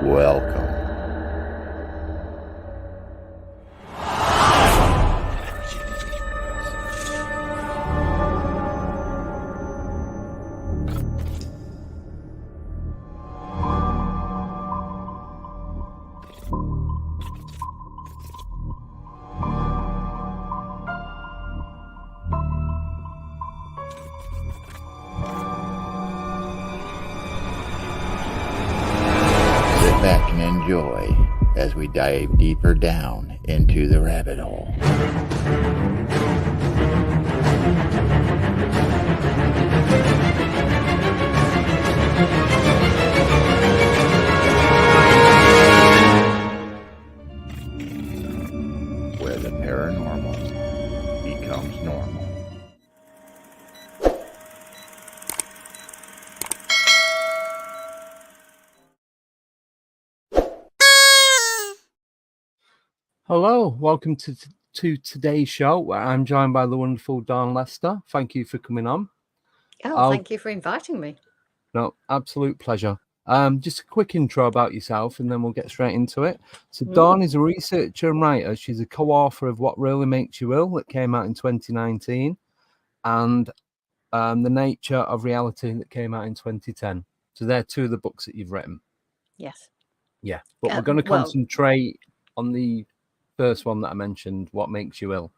Welcome. Sit back and enjoy as we dive deeper down into the rabbit hole. Where the paranormal becomes normal. Hello, welcome to today's show where I'm joined by the wonderful Dawn Lester. Thank you for coming on. Thank you for inviting me. No, absolute pleasure. Just a quick intro about yourself and then we'll get straight into it. So Mm. Dawn is a researcher and writer. She's a co-author of What Really Makes You Ill that came out in 2019 and The Nature of Reality that came out in 2010. So they're two of the books that you've written. Yes. Yeah, but we're going to concentrate on the first one that I mentioned, What Makes You Ill.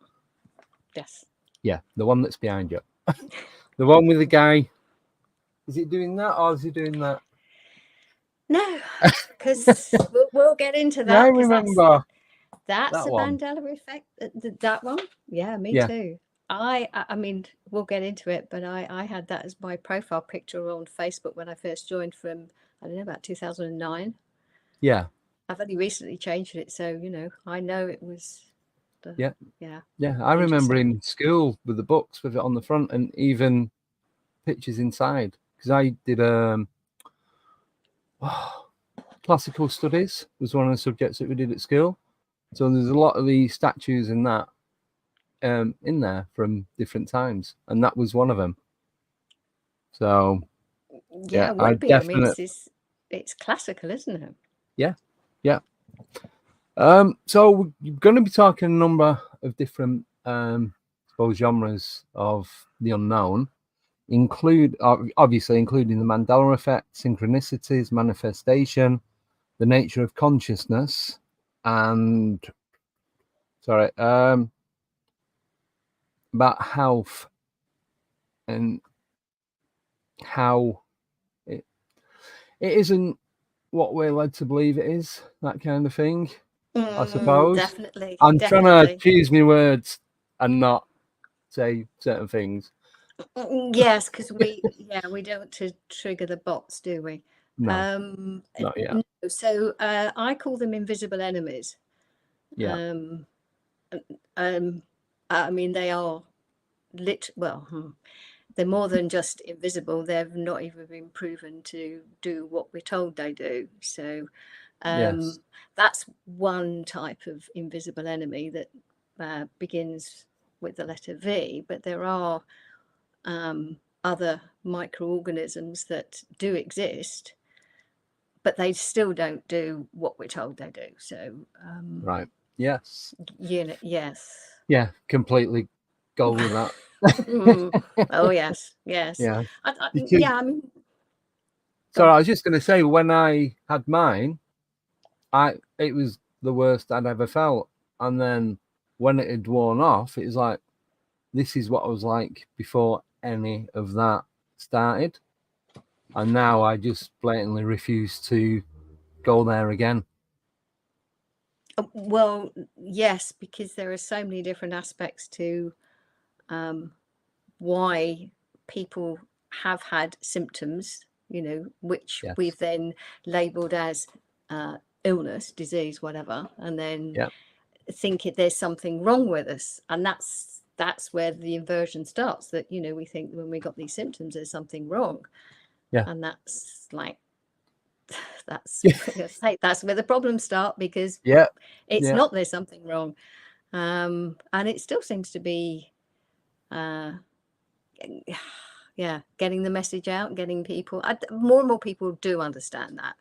Yes. Yeah, the one that's behind you. The one with the guy. Is he doing that or is he doing that? No, because we'll get into that. Yeah, I remember. That's that a one. Mandela effect. That one? Yeah, me Yeah. too. I mean, we'll get into it, but I had that as my profile picture on Facebook when I first joined from, I don't know, about 2009. Yeah. I've only recently changed it, so, I know it was... Yeah. Yeah. Yeah, I remember in school with the books with it on the front and even pictures inside because I did classical studies was one of the subjects that we did at school. So there's a lot of these statues in that in there from different times, and that was one of them. So Yeah, it would be. I mean, it's classical, isn't it? Yeah. So we're going to be talking a number of different genres of the unknown, obviously including the Mandela effect, synchronicities, manifestation, the nature of consciousness, and about health and how it isn't what we're led to believe it is, that kind of thing. I suppose. Definitely. I'm trying to choose my words and not say certain things. Yes, because we don't to trigger the bots, do we? No, not yet. No. So I call them invisible enemies. Yeah. I mean, they are they're more than just invisible. They've not even been proven to do what we're told they do. So Yes. that's one type of invisible enemy that begins with the letter V, but there are other microorganisms that do exist, but they still don't do what we're told they do. So right. Yes. Yes. Yeah, completely go with that. Oh yes. Yeah. I mean, sorry, I was just going to say, when I had mine, it was the worst I'd ever felt, and then when it had worn off, it was like, this is what I was like before any of that started, and now I just blatantly refuse to go there again. Well, yes, because there are so many different aspects to why people have had symptoms, which we've then labeled as illness, disease, whatever, and then think there's something wrong with us. And that's where the inversion starts, that, we think when we got these symptoms, there's something wrong. Yeah. And that's like, that's where the problems start, because it's not there's something wrong. And it still seems to be getting the message out, getting people, more and more people do understand that.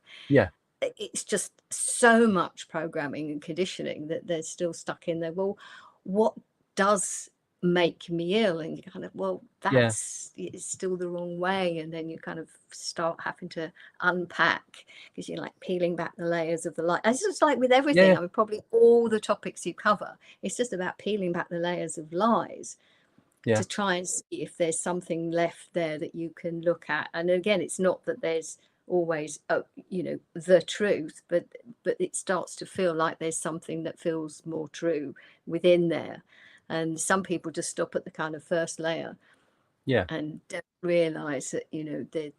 it's just so much programming and conditioning that they're still stuck in there. Well, what does make me ill? And you kind of, well, that's it's still the wrong way. And then you kind of start having to unpack, because you're like peeling back the layers of the light. It's just like with everything. I mean, probably all the topics you cover, it's just about peeling back the layers of lies to try and see if there's something left there that you can look at. And again, it's not that there's always the truth, but it starts to feel like there's something that feels more true within there. And some people just stop at the kind of first layer and don't realize that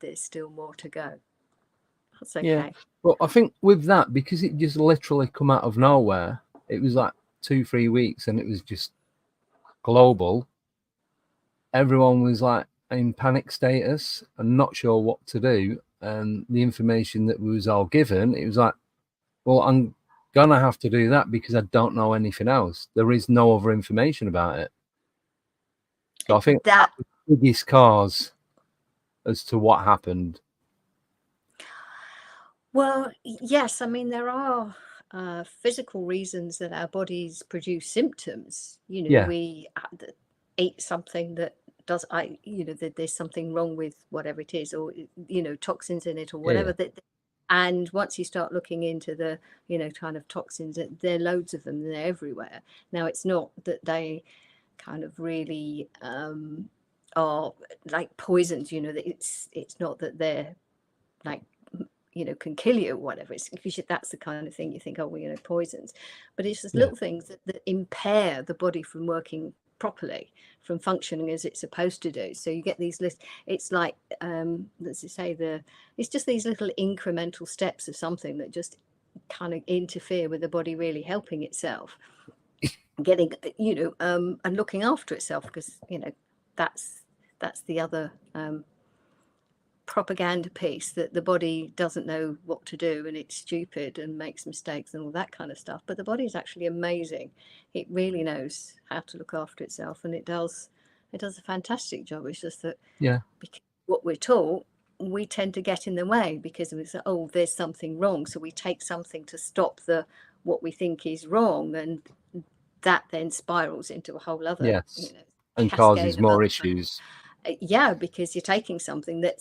there's still more to go. That's okay. Well, I think with that, because it just literally come out of nowhere, it was like 2-3 weeks and it was just global. Everyone was like in panic status and not sure what to do. And the information that was all given, it was like, well, I'm gonna have to do that because I don't know anything else. There is no other information about it. So I think that was the biggest cause as to what happened. Well, yes, I mean, there are physical reasons that our bodies produce symptoms. We eat something that there's something wrong with whatever it is, or toxins in it, or whatever. And once you start looking into the kind of toxins, there are loads of them, they're everywhere. Now, it's not that they kind of really are like poisons, that it's not that they're like can kill you or whatever. It's because that's the kind of thing you think, oh, well, poisons, but it's just little things that impair the body from working properly, from functioning as it's supposed to do. So you get these lists. It's like let's say it's just these little incremental steps of something that just kind of interfere with the body really helping itself, getting and looking after itself, because that's the other propaganda piece, that the body doesn't know what to do and it's stupid and makes mistakes and all that kind of stuff. But the body is actually amazing. It really knows how to look after itself, and it does a fantastic job. It's just that because what we're taught, we tend to get in the way because we say, oh, there's something wrong, so we take something to stop what we think is wrong, and that then spirals into a whole other and causes more issues. Because you're taking something that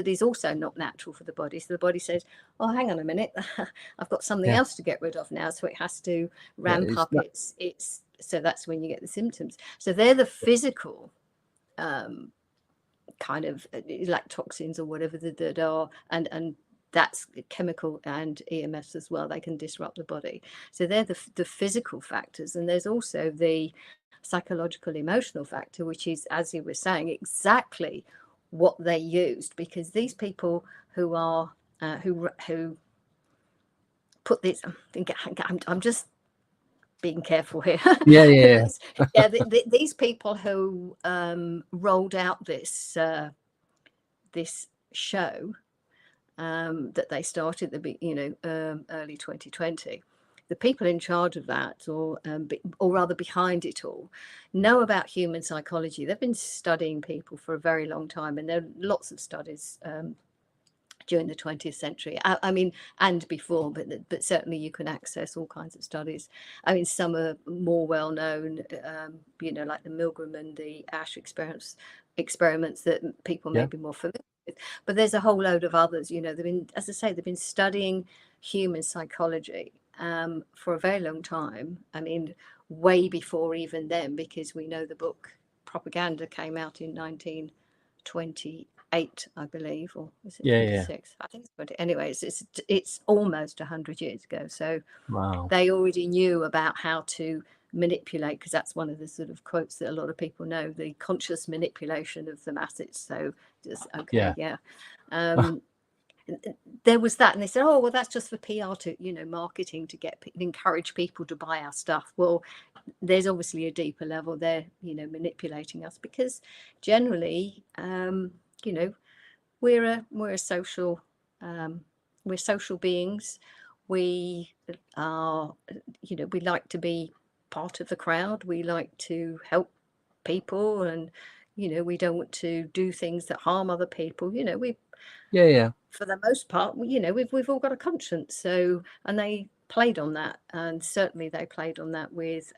is also not natural for the body. So the body says, oh, hang on a minute, I've got something else to get rid of now. So it has to ramp up its so that's when you get the symptoms. So they're the physical kind of like toxins or whatever that are, and that's chemical and EMS as well. They can disrupt the body. So they're the physical factors. And there's also the psychological emotional factor, which is, as you were saying, exactly what they used, because these people who are who put this, I'm just being careful here. These people who rolled out this this show that they started early 2020. The people in charge of that, or rather behind it all, know about human psychology. They've been studying people for a very long time, and there are lots of studies during the 20th century. I mean, and before, but certainly you can access all kinds of studies. I mean, some are more well known, like the Milgram and the Asch experiments that people may be more familiar with. But there's a whole load of others. They've been, as I say, they've been studying human psychology for a very long time. I mean, way before even then, because we know the book Propaganda came out in 1928, I believe, or was it 26? I think it's 20. Anyways, it's almost 100 years ago. So they already knew about how to manipulate, because that's one of the sort of quotes that a lot of people know, the conscious manipulation of the masses. So just there was that, and they said, oh, well, that's just for PR, to marketing, to encourage people to buy our stuff. Well, there's obviously a deeper level there, manipulating us, because generally we're social beings. We are we like to be part of the crowd. We like to help people, and we don't want to do things that harm other people. for the most part, we've all got a conscience. So, and they played on that, and certainly they played on that with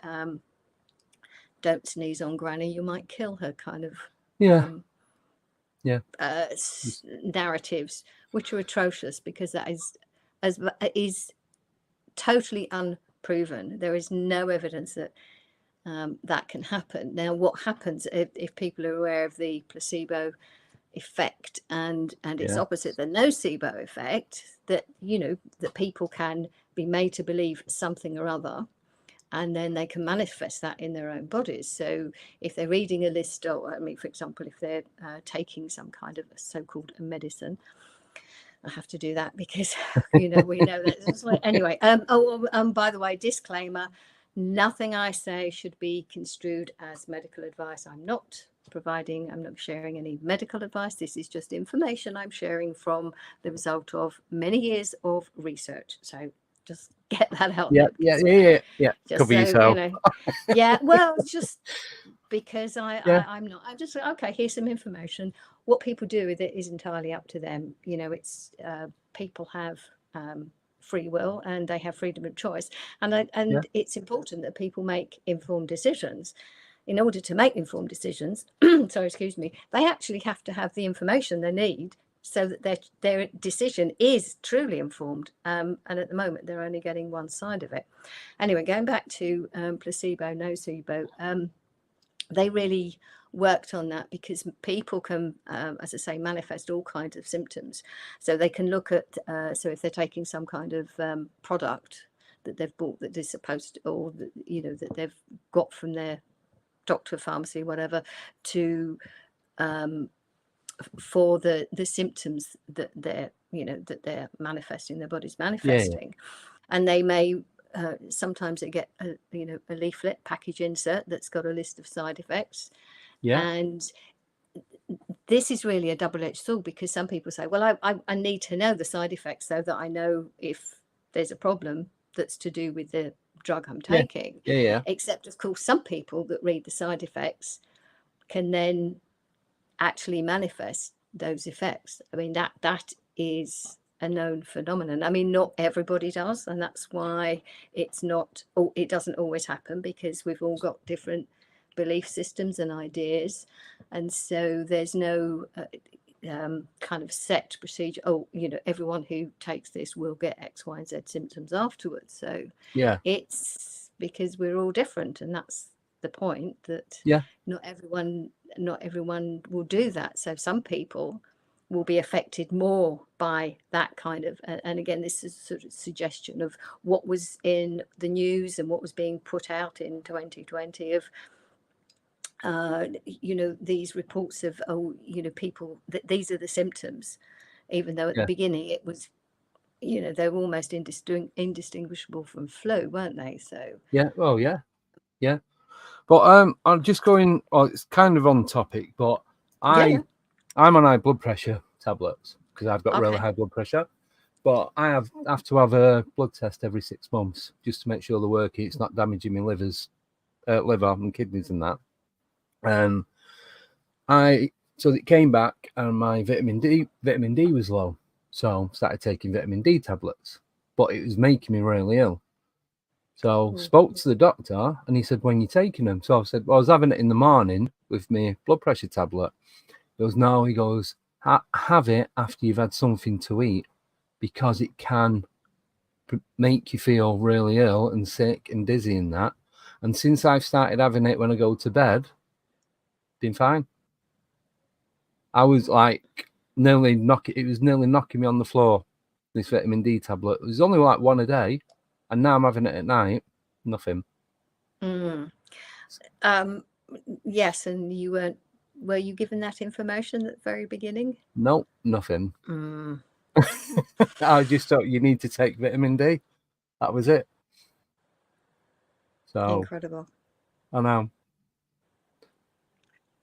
don't sneeze on Granny, you might kill her kind of narratives, which are atrocious, because that is totally unproven. There is no evidence that that can happen. Now, what happens if people are aware of the placebo effect and its opposite, the nocebo effect, that that people can be made to believe something or other, and then they can manifest that in their own bodies. So if they're reading a list, or for example, if they're taking some kind of so-called medicine, I have to do that because we know that. Anyway, by the way, disclaimer: nothing I say should be construed as medical advice. I'm not sharing any medical advice. This is just information I'm sharing from the result of many years of research. So just get that out. Yeah. Just cover yourself. Well, just because I'm not. I'm just okay. Here's some information. What people do with it is entirely up to them. It's people have free will, and they have freedom of choice, and it's important that people make informed decisions. In order to make informed decisions, they actually have to have the information they need so that their decision is truly informed. And at the moment, they're only getting one side of it. Anyway, going back to placebo, nocebo, they really worked on that, because people can, as I say, manifest all kinds of symptoms. So they can look at, so if they're taking some kind of product that they've bought that is supposed to, or that they've got from their doctor, pharmacy, whatever, to for the symptoms that they're manifesting, their body's manifesting. And they may sometimes they get a leaflet package insert that's got a list of side effects. And this is really a double-edged sword, because some people say, well, I need to know the side effects so that I know if there's a problem that's to do with the drug I'm taking. Except, of course, some people that read the side effects can then actually manifest those effects. That is a known phenomenon. Not everybody does, and that's why it doesn't always happen, because we've all got different belief systems and ideas, and so there's no kind of set procedure. Everyone who takes this will get X, Y, and Z symptoms afterwards. So it's because we're all different, and that's the point, that not everyone will do that. So some people will be affected more by that kind of, and again, this is sort of suggestion of what was in the news and what was being put out in 2020 of these reports of people that these are the symptoms, even though at the beginning it was they were almost indistinguishable from flu, weren't they? So but I'm just going, it's kind of on topic, but I'm on high blood pressure tablets because I've got really high blood pressure, but I have to have a blood test every 6 months just to make sure they're working, it's not damaging my liver and kidneys and that. So it came back and my vitamin D was low, so I started taking vitamin D tablets, but it was making me really ill. So spoke to the doctor and he said, when you're taking them? So I said, well, I was having it in the morning with my blood pressure tablet. He goes, no, he goes, have it after you've had something to eat, because it can make you feel really ill and sick and dizzy and that. And since I've started having it when I go to bed, been fine. I was like nearly knocking me on the floor, this vitamin D tablet. It was only like one a day, and now I'm having it at night. Nothing. Yes, and were you given that information at the very beginning? No, nothing. I just thought you need to take vitamin D. That was it. So incredible. I know.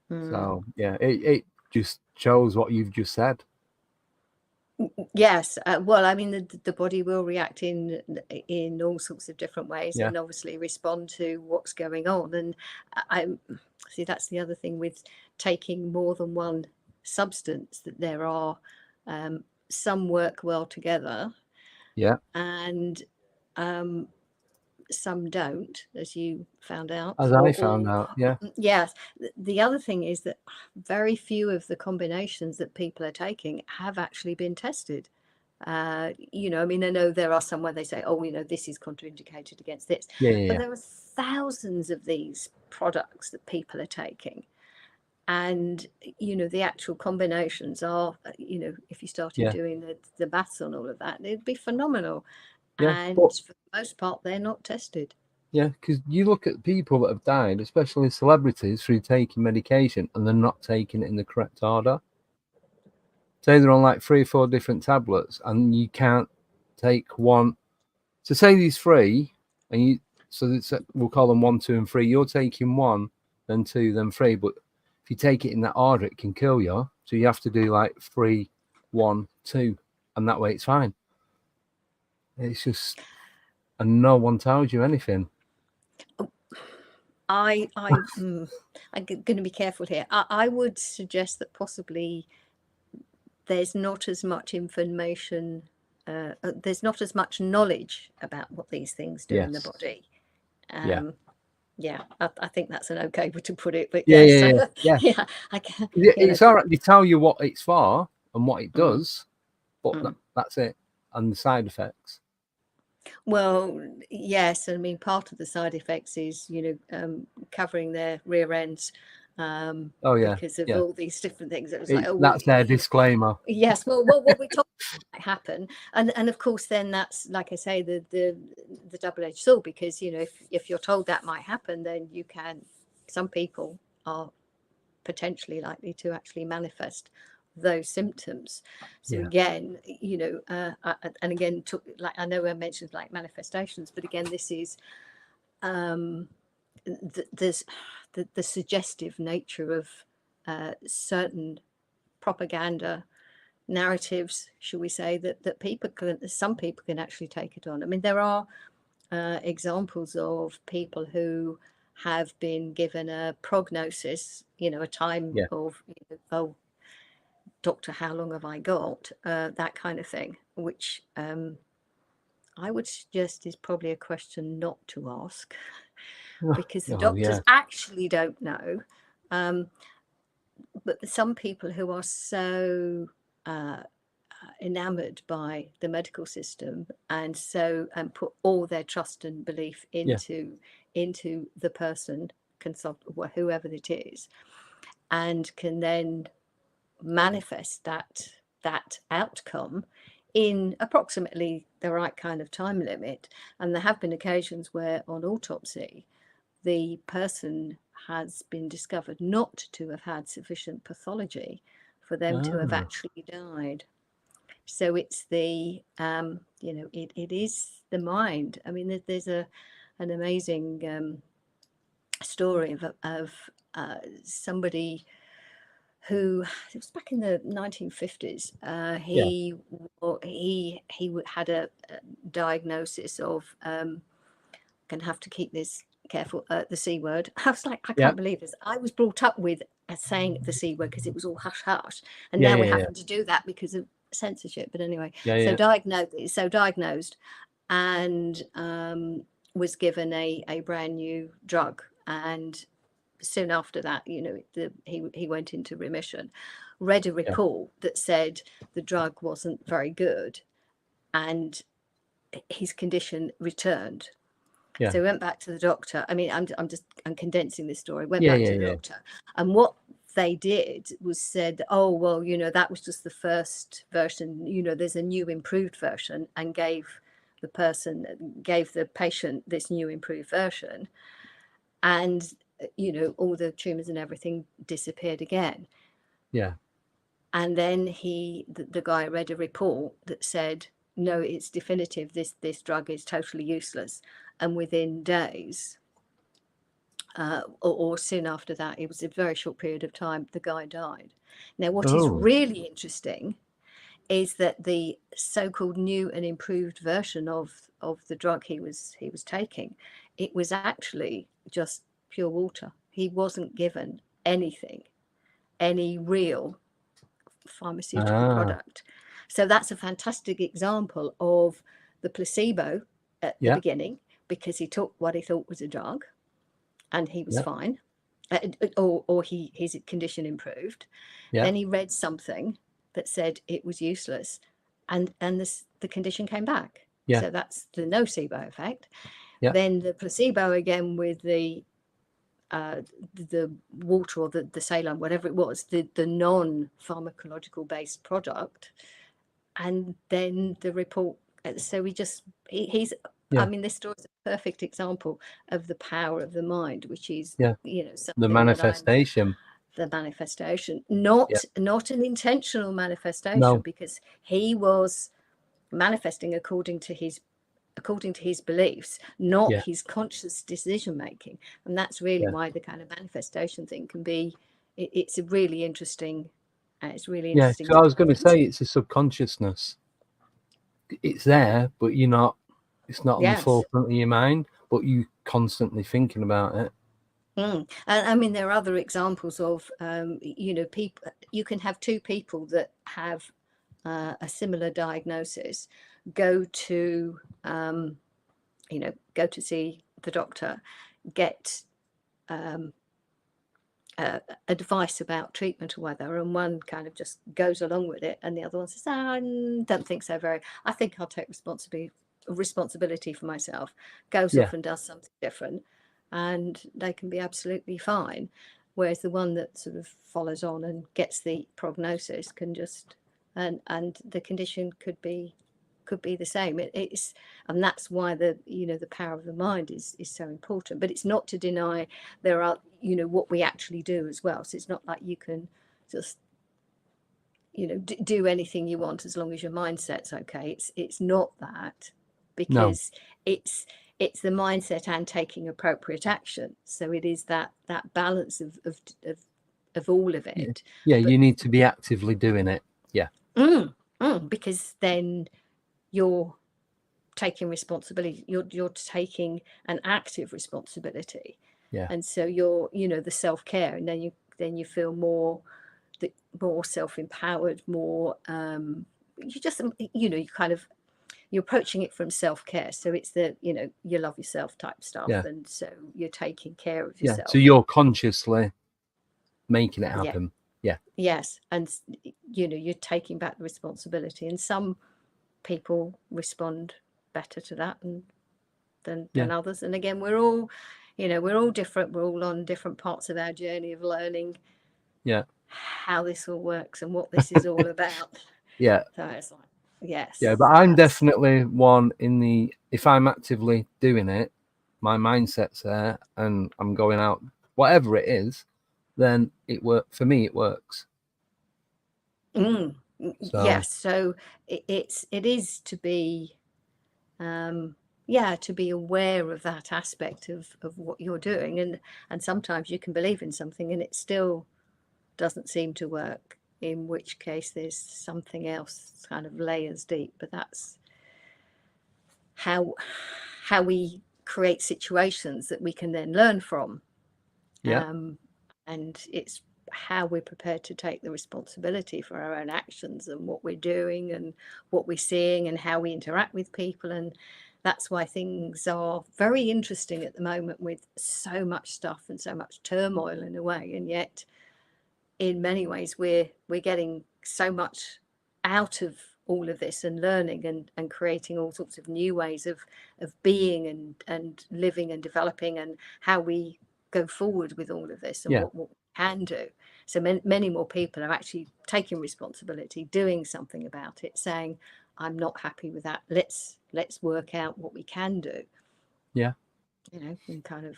So it just shows what you've just said. Yes, well, the body will react in all sorts of different ways, and obviously respond to what's going on. And I see that's the other thing with taking more than one substance, that there are some work well together, and some don't, as you found out. As I found out, Yes. The other thing is that very few of the combinations that people are taking have actually been tested. You know, I mean, I know there are some where they say, oh, you know, this is contraindicated against this. But there are thousands of these products that people are taking. And, you know, the actual combinations are, you know, if you started doing the maths on all of that, it'd be phenomenal. And for the most part, they're not tested. Yeah, because you look at people that have died, especially celebrities, through taking medication and they're not taking it in the correct order. Say they're on like 3 or 4 different tablets and you can't take one. So say these 3 and you, so we'll call them 1, 2, and 3. You're taking 1, then 2, then 3. But if you take it in that order, it can kill you. So you have to do like 3, 1, 2, and that way it's fine. It's just, and no one tells you anything. I'm going to be careful here. I would suggest that possibly there's not as much information, there's not as much knowledge about what these things do in the body. I think that's an okay way to put it. But yeah. I can, it's all right. They tell you what it's for and what it does, but that's it, and the side effects. Well, yes, I mean, part of the side effects is, you know, covering their rear ends. Because of all these different things. It was like, that's their disclaimer. Yes, well, what we talk about happen, and of course, then that's, like I say, the double-edged sword, because, you know, if you're told that might happen, then you can. Some people are potentially likely to actually manifest those symptoms. So again, you know, and again, like I know I mentioned like manifestations, but again, this is there's the suggestive nature of certain propaganda narratives, shall we say, that some people can actually take it on. I mean, there are examples of people who have been given a prognosis, you know, a time of, you know, oh, doctor, how long have I got? That kind of thing, which I would suggest is probably a question not to ask, because the doctors actually don't know. But some people who are so enamored by the medical system and put all their trust and belief into the person, whoever it is, and can then manifest that outcome in approximately the right kind of time limit. And there have been occasions where on autopsy the person has been discovered not to have had sufficient pathology for them to have actually died. So it's the you know, it is the mind. I mean, there's an amazing story of somebody who, it was back in the 1950s. He had a diagnosis of, gonna have to keep this careful, the C word. I was like, I can't believe this. I was brought up with saying the C word because it was all hush hush, and now we're having to do that because of censorship. But anyway, so diagnosed, and was given a brand new drug, and soon after that, you know, he went into remission. Read a report that said the drug wasn't very good, and his condition returned. So he went back to the doctor. I mean, I'm condensing this story. Went back to the doctor, and what they did was said, oh, well, you know, that was just the first version. You know, there's a new improved version, and gave the patient this new improved version, and, you know, all the tumors and everything disappeared again. And then the guy read a report that said, no, it's definitive. This drug is totally useless. And within days, or soon after that, it was a very short period of time, the guy died. Now, what is really interesting is that the so-called new and improved version of the drug he was taking, it was actually just pure water. He wasn't given anything, any real pharmaceutical product. So that's a fantastic example of the placebo at the beginning, because he took what he thought was a drug and he was fine, or his condition improved. Then he read something that said it was useless, and the condition came back. So that's the nocebo effect. Then the placebo again with the water or the saline, whatever it was, the non-pharmacological based product, and then the report. So he's I mean, this story is a perfect example of the power of the mind, which is the manifestation. The manifestation, not an intentional manifestation, because he was manifesting according to his beliefs, not his conscious decision making. And that's really why the kind of manifestation thing can be, it's a really interesting, it's really interesting. So I was going to say, it's a subconsciousness. It's there, but it's not on the forefront of your mind, but you constantly thinking about it. And I mean, there are other examples of people. You can have two people that have a similar diagnosis go to see the doctor, get advice about treatment or whether, and one kind of just goes along with it, and the other one says, I don't think so I think I'll take responsibility for myself, goes off and does something different, and they can be absolutely fine. Whereas the one that sort of follows on and gets the prognosis can just, and the condition could be the same. It's, and that's why the power of the mind is so important. But it's not to deny there are what we actually do as well. So it's not like you can just do anything you want as long as your mindset's okay. It's not that, because it's the mindset and taking appropriate action. So it is that balance of all of it. But you need to be actively doing it. Because then you're taking responsibility. You're taking an active responsibility. And so you're the self-care, and then you feel more self-empowered, more you just you kind of, you're approaching it from self-care. So it's the you love yourself type stuff, and so you're taking care of yourself. So you're consciously making it happen. Yes, and you're taking back the responsibility, and some people respond better to that than others. And again, we're all different. We're all on different parts of our journey of learning how this all works and what this is all about. So it's like, yes. But I'm definitely one if I'm actively doing it, my mindset's there and I'm going out, whatever it is, then it works. For me, it works. Yes. So it is to be, to be aware of that aspect of what you're doing. And sometimes you can believe in something and it still doesn't seem to work, in which case there's something else kind of layers deep. But that's how we create situations that we can then learn from. And it's how we're prepared to take the responsibility for our own actions and what we're doing and what we're seeing and how we interact with people. And that's why things are very interesting at the moment, with so much stuff and so much turmoil in a way. And yet in many ways we're getting so much out of all of this and learning and creating all sorts of new ways of being and living and developing, and how we go forward with all of this and what we can do. So many more people are actually taking responsibility, doing something about it, saying, I'm not happy with that. Let's work out what we can do. And kind of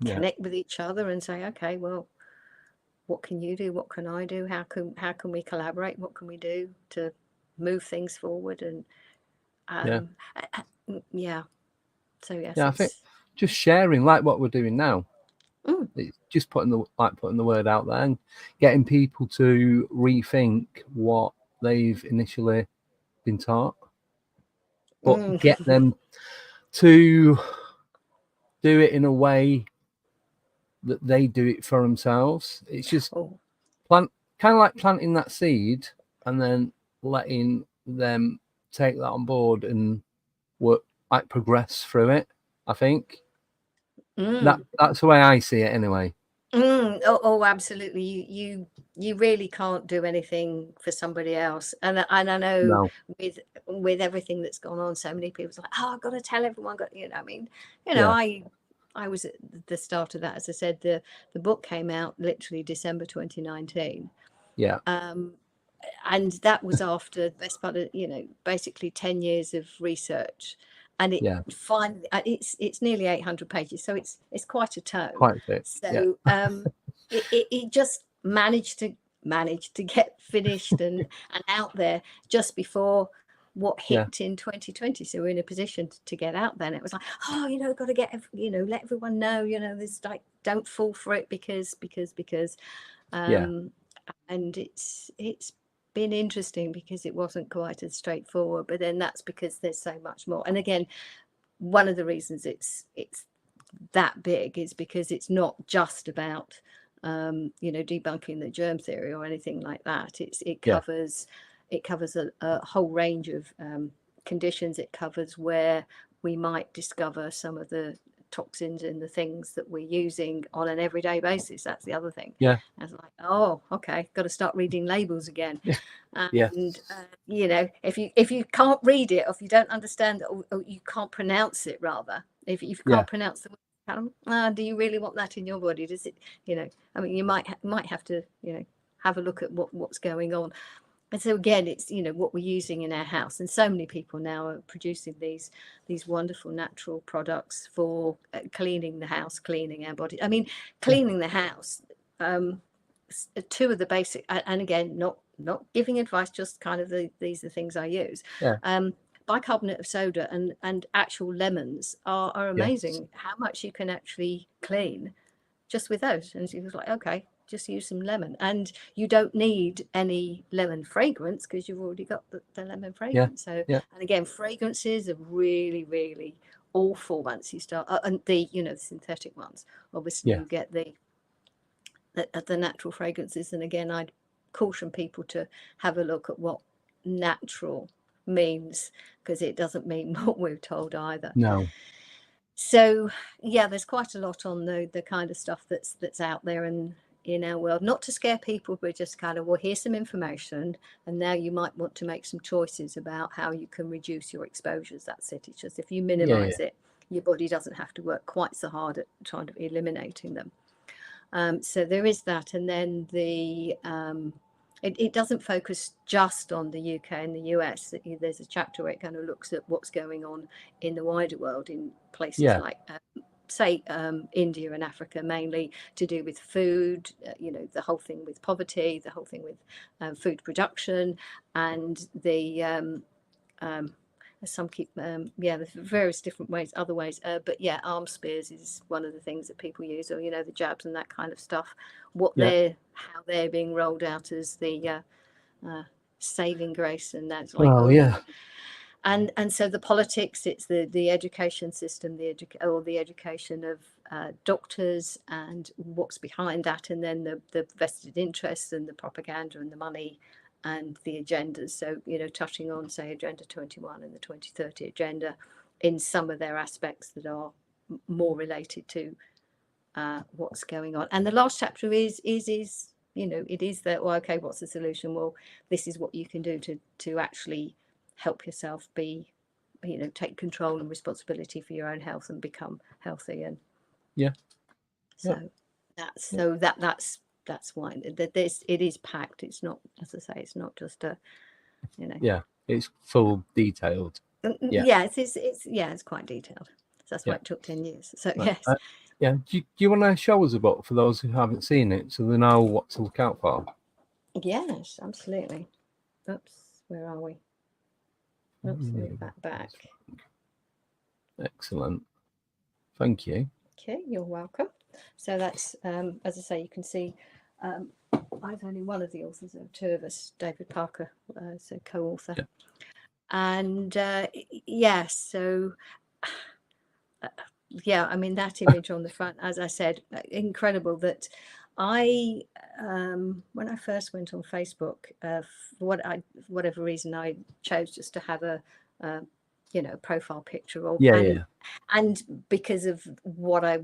connect with each other and say, okay, well, what can you do? What can I do? How can we collaborate? What can we do to move things forward? And so yes, I think just sharing, like what we're doing now, it's just putting the word out there and getting people to rethink what they've initially been taught, but get them to do it in a way that they do it for themselves. It's just kind of like planting that seed, and then letting them take that on board and work, like progress through it. I think that's the way I see it anyway. Oh, absolutely. You really can't do anything for somebody else. And I know with everything that's gone on, so many people's like, oh, I've got to tell everyone. I mean, I was at the start of that. As I said, the book came out literally December 2019. Yeah. And that was after the best part of, basically 10 years of research. And finally, it's nearly 800 pages, so it's quite a tome. Quite a bit. So it just managed to get finished and out there just before what hit in 2020. So we're in a position to get out there. And it was like, oh, got to get let everyone know, there's like, don't fall for it because and it's been interesting because it wasn't quite as straightforward, but then that's because there's so much more. And again, one of the reasons it's that big is because it's not just about debunking the germ theory or anything like that. It covers a whole range of conditions. It covers where we might discover some of the toxins and the things that we're using on an everyday basis. That's the other thing. I was like, oh, okay, got to start reading labels again. And if you can't read it, or if you don't understand it, or you can't pronounce it, rather, if you can't pronounce the word, do you really want that in your body? Does it, I mean, you might have to have a look at what's going on. And so again, it's what we're using in our house, and so many people now are producing these wonderful natural products for cleaning the house, cleaning our body. I mean, cleaning the house. Two of the basic, and again, not giving advice, just kind of these are the things I use. Bicarbonate of soda and actual lemons are amazing. How much you can actually clean just with those. And she was like, okay, just use some lemon, and you don't need any lemon fragrance because you've already got the lemon fragrance. And again, fragrances are really, really awful once you start, and the synthetic ones, obviously you get the natural fragrances. And again, I'd caution people to have a look at what natural means, because it doesn't mean what we're told either. So there's quite a lot on the kind of stuff that's out there and in our world, not to scare people, but just kind of, well, here's some information, and now you might want to make some choices about how you can reduce your exposures. That's it. It's just, if you minimize it, your body doesn't have to work quite so hard at trying to eliminating them. So there is that. And then it doesn't focus just on the UK and the US. There's a chapter where it kind of looks at what's going on in the wider world, in places like say India and Africa, mainly to do with food, the whole thing with poverty, the whole thing with food production, and the some keep there's various different ways, other ways, but arm spears is one of the things that people use, or the jabs and that kind of stuff, how they're being rolled out as the saving grace, and that's like and so the politics, it's the education system, the education of doctors and what's behind that, and then the vested interests and the propaganda and the money and the agendas. So touching on, say, Agenda 21 and the 2030 agenda in some of their aspects that are more related to what's going on. And the last chapter is it is that, well, okay, what's the solution? Well, this is what you can do to actually help yourself be, take control and responsibility for your own health and become healthy. And that's why it is packed. It's not, as I say, it's not just a, it's full detailed. It's quite detailed. So that's why it took 10 years. So do you want to show us a book for those who haven't seen it, so they know what to look out for? Yes, absolutely. Oops, where are we? Oops, move that back. Excellent, thank you. Okay, you're welcome. So that's as I say, you can see I was only one of the authors, of two of us, David Parker, so co-author. And so I mean, that image on the front, as I said, incredible that I when I first went on Facebook, for whatever reason, I chose just to have a profile picture of, and because of what I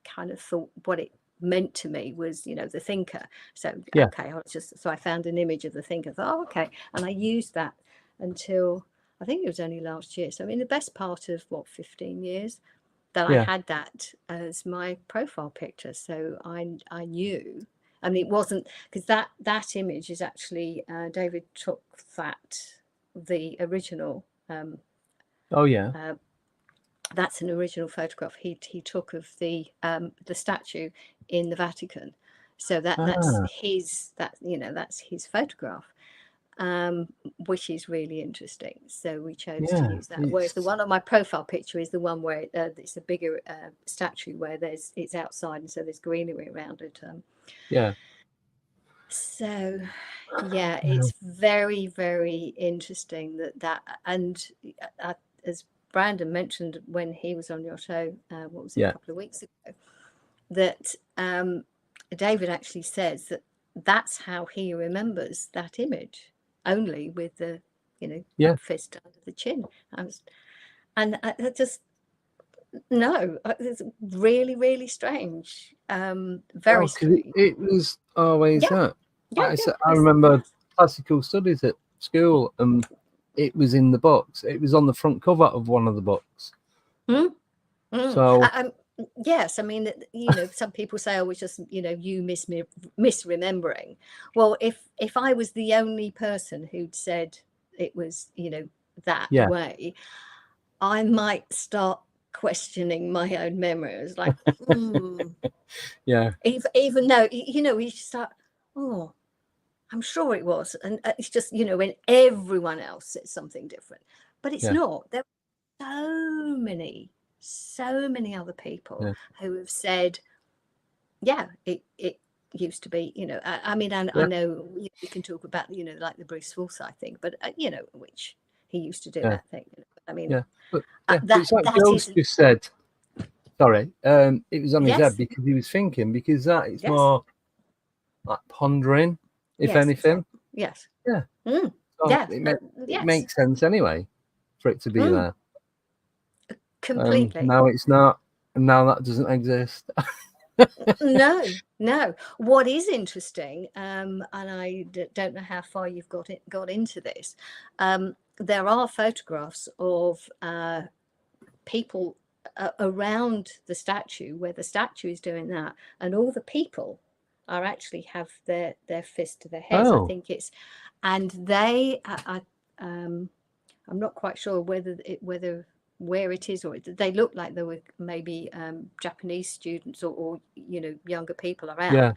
kind of thought what it meant to me was, the thinker. So okay, I found an image of the thinker. I thought, oh, okay, and I used that until I think it was only last year. So I mean, the best part of 15 years that I had that as my profile picture. So I knew. I mean, it wasn't because that image is actually David took the original. That's an original photograph he took of the statue in the Vatican. So that's his photograph, which is really interesting. So we chose to use that. Whereas the one on my profile picture is the one where it's a bigger statue where it's outside, and so there's greenery around it. So it's very, very interesting that and as Brandon mentioned when he was on your show, a couple of weeks ago, that David actually says that's how he remembers that image, only with the fist under the chin. It's really, really strange. Very strange. It was always that. I remember classical studies at school, and it was in the books. It was on the front cover of one of the books. So yes, I mean, some people say, "Oh, it's just you misremembering." Well, if I was the only person who'd said it was that way, I might start questioning my own memory. It was like, even though you start, oh, I'm sure it was, and it's just when everyone else says something different, but it's not. There are so many other people who have said, it used to be, I mean, I know we can talk about like the Bruce Forsyth thing, but which he used to do that thing. I mean, it's like Joe's just said. Sorry, it was on his head because he was thinking, because that is more like pondering, if anything. Yes. Yeah. So it makes sense anyway for it to be there. Completely. Now it's not, and now that doesn't exist. No. What is interesting, and I don't know how far you've got into this. There are photographs of people around the statue where the statue is doing that, and all the people are actually have their fist to their heads. I think it's, and they I'm not quite sure where it is, or they look like they were maybe Japanese students or younger people around.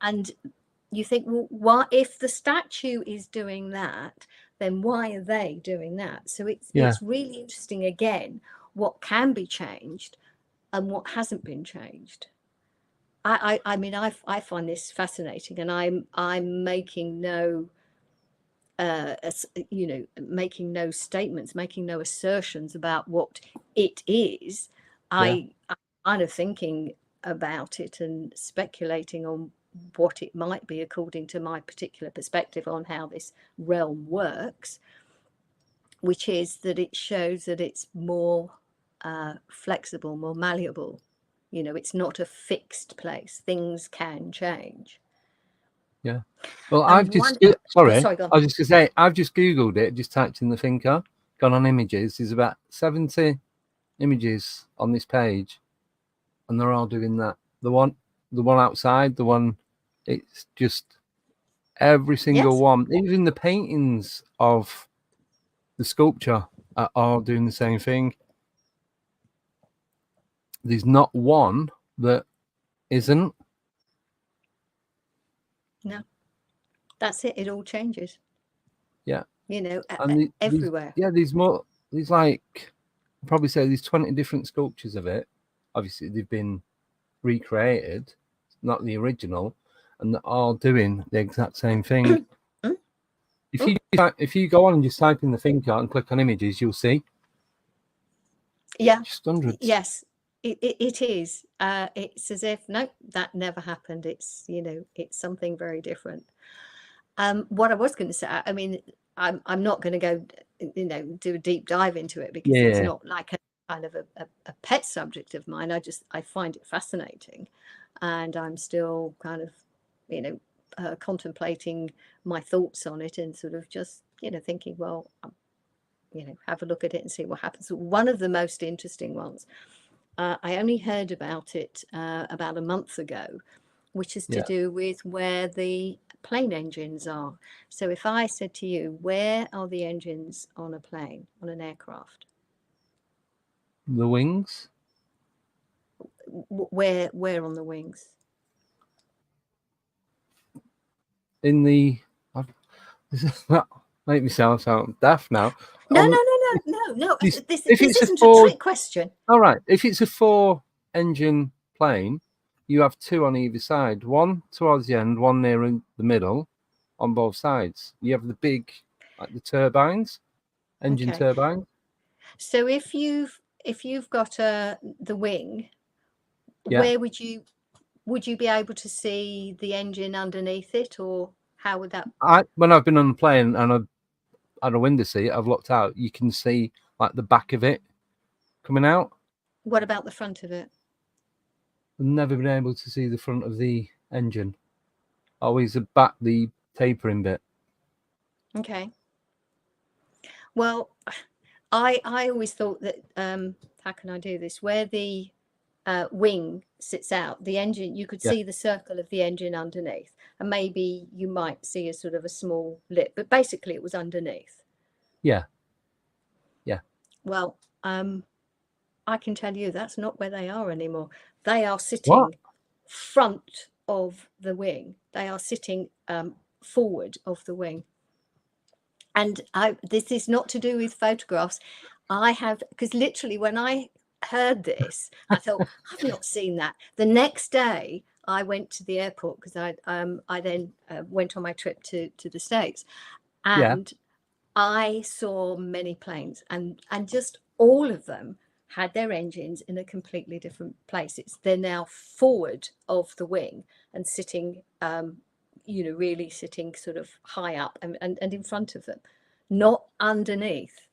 And you think, well, why, if the statue is doing that, then why are they doing that? So it's really interesting, again, what can be changed and what hasn't been changed. I mean, I find this fascinating, and I'm making no making no statements, making no assertions about what it is. I'm kind of thinking about it and speculating on what it might be according to my particular perspective on how this realm works, which is that it shows that it's more flexible, more malleable. It's not a fixed place. Things can change. Yeah. Well, I was just going to say, I've just Googled it, just typed in the thinker, gone on images. There's about 70 images on this page, and they're all doing that. The one outside, it's just every single one. Even the paintings of the sculpture are all doing the same thing. There's not one that isn't. No, that's it. It all changes. Yeah. Everywhere. There's more. There's like, I'd probably say there's 20 different sculptures of it. Obviously, they've been recreated, not the original, and they're all doing the exact same thing. If you go on and just type in the thinker and click on images, you'll see. Yeah. Just hundreds. Yes. it is. It's as if, no, that never happened. It's, it's something very different. What I was going to say, I mean, I'm not going to go, do a deep dive into it, because it's not like a kind of a pet subject of mine. I find it fascinating, and I'm still kind of, contemplating my thoughts on it, and sort of just, thinking, well, have a look at it and see what happens. One of the most interesting ones, I only heard about it about a month ago, which is to do with where the plane engines are. So if I said to you, where are the engines on a plane, on an aircraft? The wings. Where on the wings? In the... Make me sound daft now. No. This isn't a trick question. All right. If it's a 4-engine plane, you have 2 on either side. One towards the end, one near in the middle, on both sides. You have the big, like the turbines, engine turbines. So if you've got the wing, where would you be able to see the engine underneath it, or how would that? When I've been on a plane and I've had a window seat, I've looked out. You can see like the back of it coming out. What about the front of it? I've never been able to see the front of the engine. Always the tapering bit. Okay. Well, I always thought that, how can I do this? Where the wing sits out, the engine, you could see the circle of the engine underneath, and maybe you might see a sort of a small lip, but basically it was underneath. Yeah. Well, I can tell you that's not where they are anymore. They are sitting front of the wing. They are sitting forward of the wing. And this is not to do with photographs. Because literally when I heard this, I thought, I've not seen that. The next day I went to the airport, because I then went on my trip to the States, and I saw many planes, and just all of them had their engines in a completely different place. They're now forward of the wing and sitting, really sitting sort of high up and in front of them, not underneath.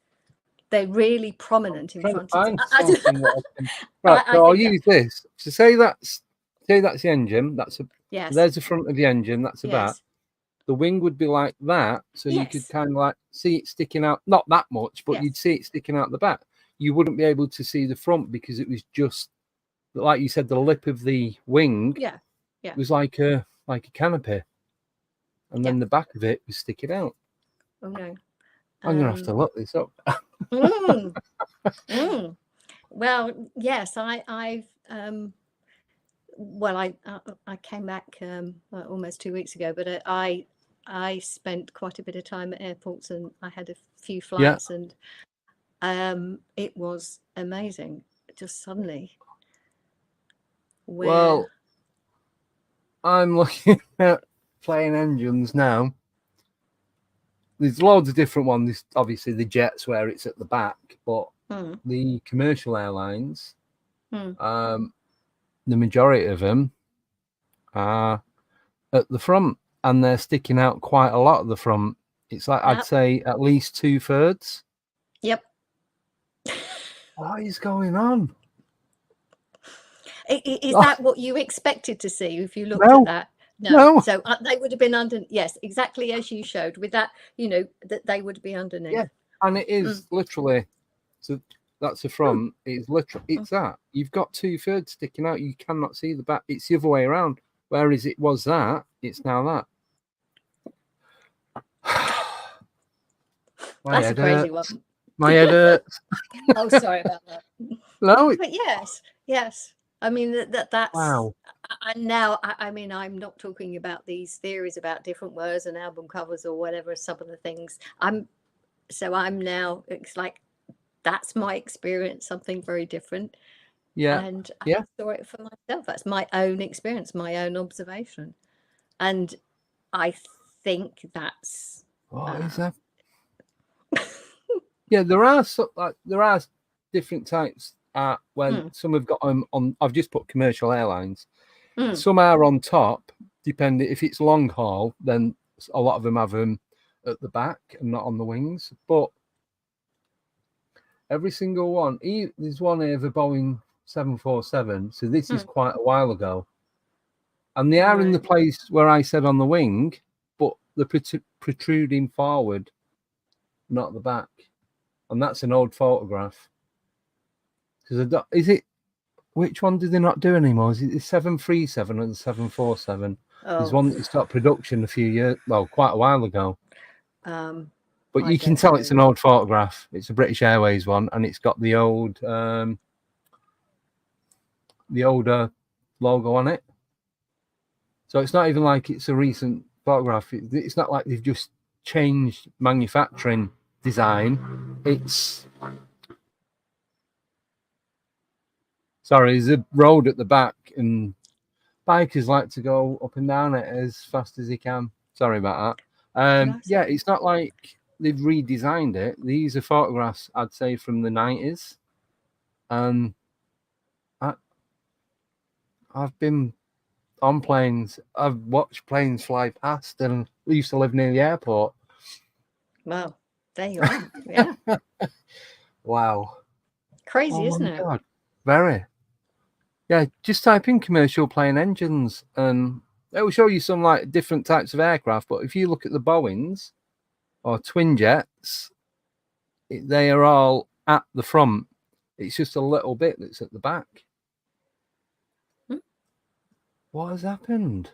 They're really prominent in front of them. Right, so I'll use this. So say that's the engine. So there's the front of the engine. That's the back. The wing would be like that, so you could kind of like see it sticking out, not that much, but you'd see it sticking out the back. You wouldn't be able to see the front, because it was just, like you said, the lip of the wing. It was like a canopy, and then the back of it was sticking out. Oh no! I'm gonna have to look this up. Well, yes, I came back almost 2 weeks ago, but I spent quite a bit of time at airports, and I had a few flights, and it was amazing. Just suddenly. Well, I'm looking at plane engines now. There's loads of different ones. There's obviously the jets where it's at the back, but the commercial airlines, the majority of them are at the front, and they're sticking out quite a lot at the front. It's like, I'd say at least 2/3. Yep. What is going on? Is that what you expected to see if you looked at that? No. So they would have been under. Yes, exactly as you showed with that. That they would be underneath. Yeah, and it is literally. So that's the front. It's literally. It's that you've got 2/3 sticking out. You cannot see the back. It's the other way around. Whereas it was that, it's now that. That's a crazy one. My head hurts. Oh, sorry about that. No, but yes. I mean that's wow. And now, I mean, I'm not talking about these theories about different words and album covers or whatever. Some of the things I'm now. It's like that's my experience. Something very different. Yeah. And I saw it for myself. That's my own experience, my own observation, and I think that's. What is that? Yeah, there are different types some have got them on. I've just put commercial airlines. Some are on top, depending if it's long haul. Then a lot of them have them at the back and not on the wings. But every single one, there's one here, the Boeing 747. So this is quite a while ago, and they are in the place where I said on the wing, but they're protruding forward, not the back, and that's an old photograph. Because which one do they not do anymore? Is it the 737 and the 747? There's one that stopped production quite a while ago. But you can tell it's an old photograph. It's a British Airways one, and it's got the old, the older logo on it. So it's not even like it's a recent photograph. It's not like they've just changed manufacturing design. There's a road at the back, and bikers like to go up and down it as fast as they can. Sorry about that. It's not like they've redesigned it. These are photographs, I'd say, from the 90s. And I've been on planes. I've watched planes fly past, and we used to live near the airport. Wow, there you are. Yeah. Wow. Crazy, isn't it? God. Very. Yeah, just type in commercial plane engines, and it will show you some like different types of aircraft. But if you look at the Boeings or twin jets, they are all at the front. It's just a little bit that's at the back. What has happened?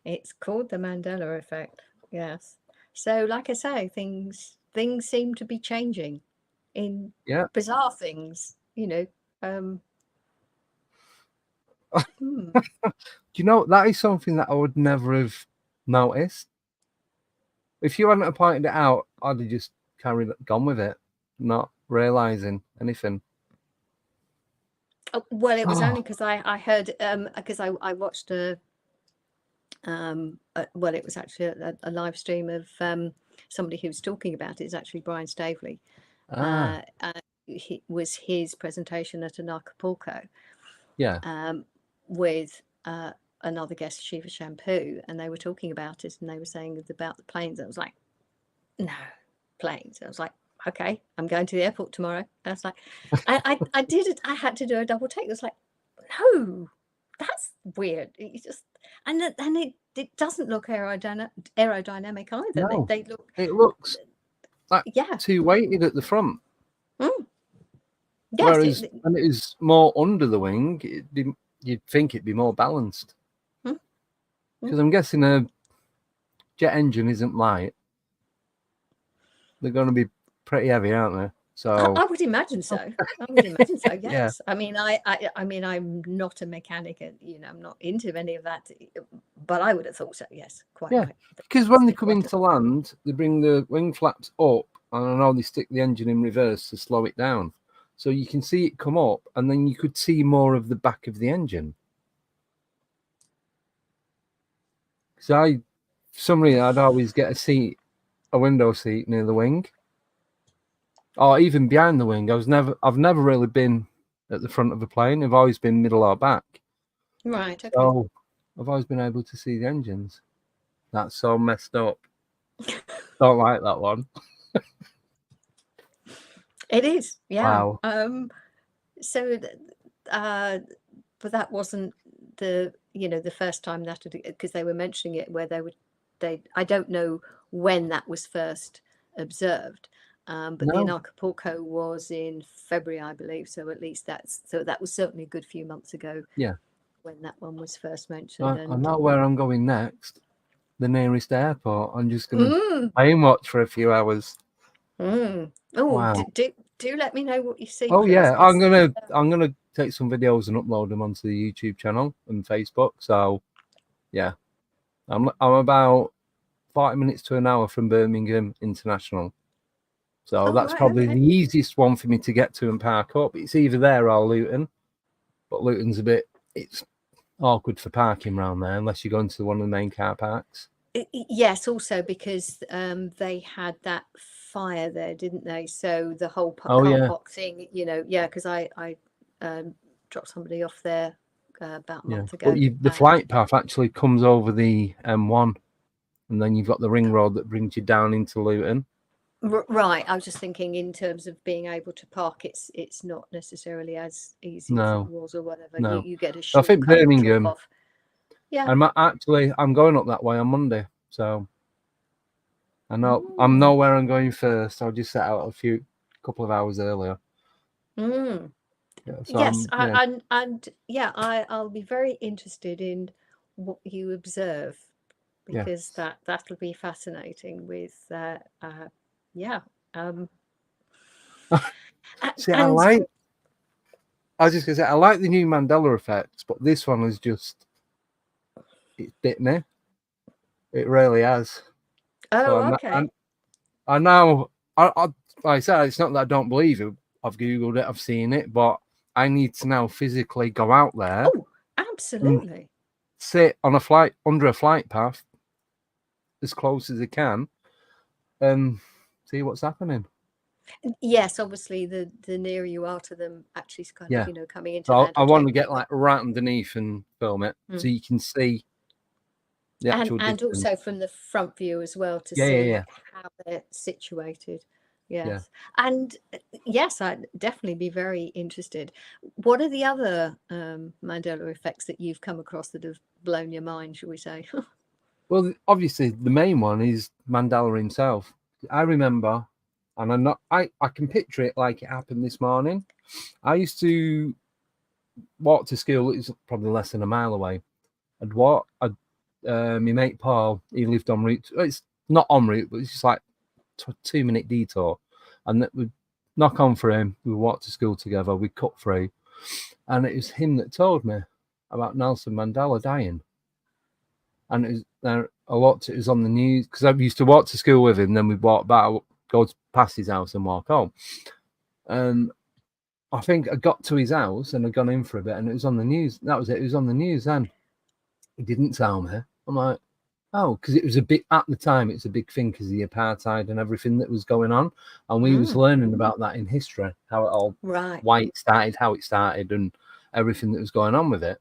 It's called the Mandela effect. Yes. So, like I say, things seem to be changing in bizarre things. Do you know, that is something that I would never have noticed. If you hadn't pointed it out, I'd have just gone with it, not realizing anything. Well, it was only because I heard, because I watched it was actually a live stream of somebody who was talking about it. It's actually Brian Staveley. Was his presentation at an Acapulco, with another guest, Shiva Shampoo, and they were talking about it, and they were saying about the planes. I was like, no, planes. I was like, okay, I'm going to the airport tomorrow. I was like, I did it. I had to do a double take. It was like, no, that's weird. It just and it doesn't look aerodynamic either. No, it looks like too weighted at the front. Yes, whereas when it is more under the wing, you'd think it'd be more balanced. Because I'm guessing a jet engine isn't light. They're going to be pretty heavy, aren't they? So I would imagine so. Yes. Yeah. I mean, I'm not a mechanic, and I'm not into any of that. But I would have thought so. Yes, quite. Yeah, right. because when they come into land, they bring the wing flaps up, and I know they stick the engine in reverse to slow it down, so you can see it come up, and then you could see more of the back of the engine. So for some reason, I'd always get a window seat near the wing. Or even behind the wing. I've never really been at the front of a plane. I've always been middle or back. Right. Okay. So I've always been able to see the engines. That's so messed up. Don't like that one. It is. Yeah. Wow. So, but that wasn't the first time that, because they were mentioning it where I don't know when that was first observed. But the Acapulco was in February, I believe. So at least that was certainly a good few months ago. Yeah. When that one was first mentioned. I know where I'm going next. The nearest airport. I'm just going to aim watch for a few hours. Oh, wow. Do let me know what you see. Oh, please. Yeah. I'm gonna take some videos and upload them onto the YouTube channel and Facebook. So, yeah, I'm about 40 minutes to an hour from Birmingham International. So that's probably the easiest one for me to get to and park up. It's either there or Luton, but Luton's it's awkward for parking around there unless you go into one of the main car parks. Yes, also because they had that fire there, didn't they? So the whole car park thing, because I dropped somebody off there about a month ago. But the flight path actually comes over the M1, and then you've got the ring road that brings you down into Luton. Right. I was just thinking in terms of being able to park, it's not necessarily as easy as it was or whatever. No. You get a short I think Birmingham. off. Yeah. I'm going up that way on Monday, so I know I'm nowhere I'm going first. I'll just set out a couple of hours earlier. Yes, I'll be very interested in what you observe, because that'll be fascinating with See, I was just gonna say I like the new Mandela effects, but this one is just it's bit me. It really has. Okay. I know. Like I said, it's not that I don't believe it. I've googled it, I've seen it, but I need to now physically go out there. Oh, absolutely. Sit on under a flight path as close as I can, and see what's happening. Yes, obviously, the nearer you are to them, actually, kind of, coming into. So I want to get right underneath and film it, so you can see the actual and also from the front view as well to see how they're situated. Yes. And yes, I'd definitely be very interested. What are the other Mandela effects that you've come across that have blown your mind, shall we say? Well, obviously the main one is Mandela himself. I remember, and I can picture it like it happened this morning. I used to walk to school. It was probably less than a mile away. My mate Paul, he lived en route. It's not en route, but it's just like 2-minute detour. And we'd knock on for him. We walked to school together. We cut through. And it was him that told me about Nelson Mandela dying. And it was on the news, because I used to walk to school with him. Then we'd walk back, go past his house and walk home. And I think I got to his house and I'd gone in for a bit, and it was on the news. That was it. It was on the news then. He didn't tell me. I'm like, oh, because it was at the time, it's a big thing because of the apartheid and everything that was going on. And we was learning about that in history, how it all, why it started, how it started, and everything that was going on with it.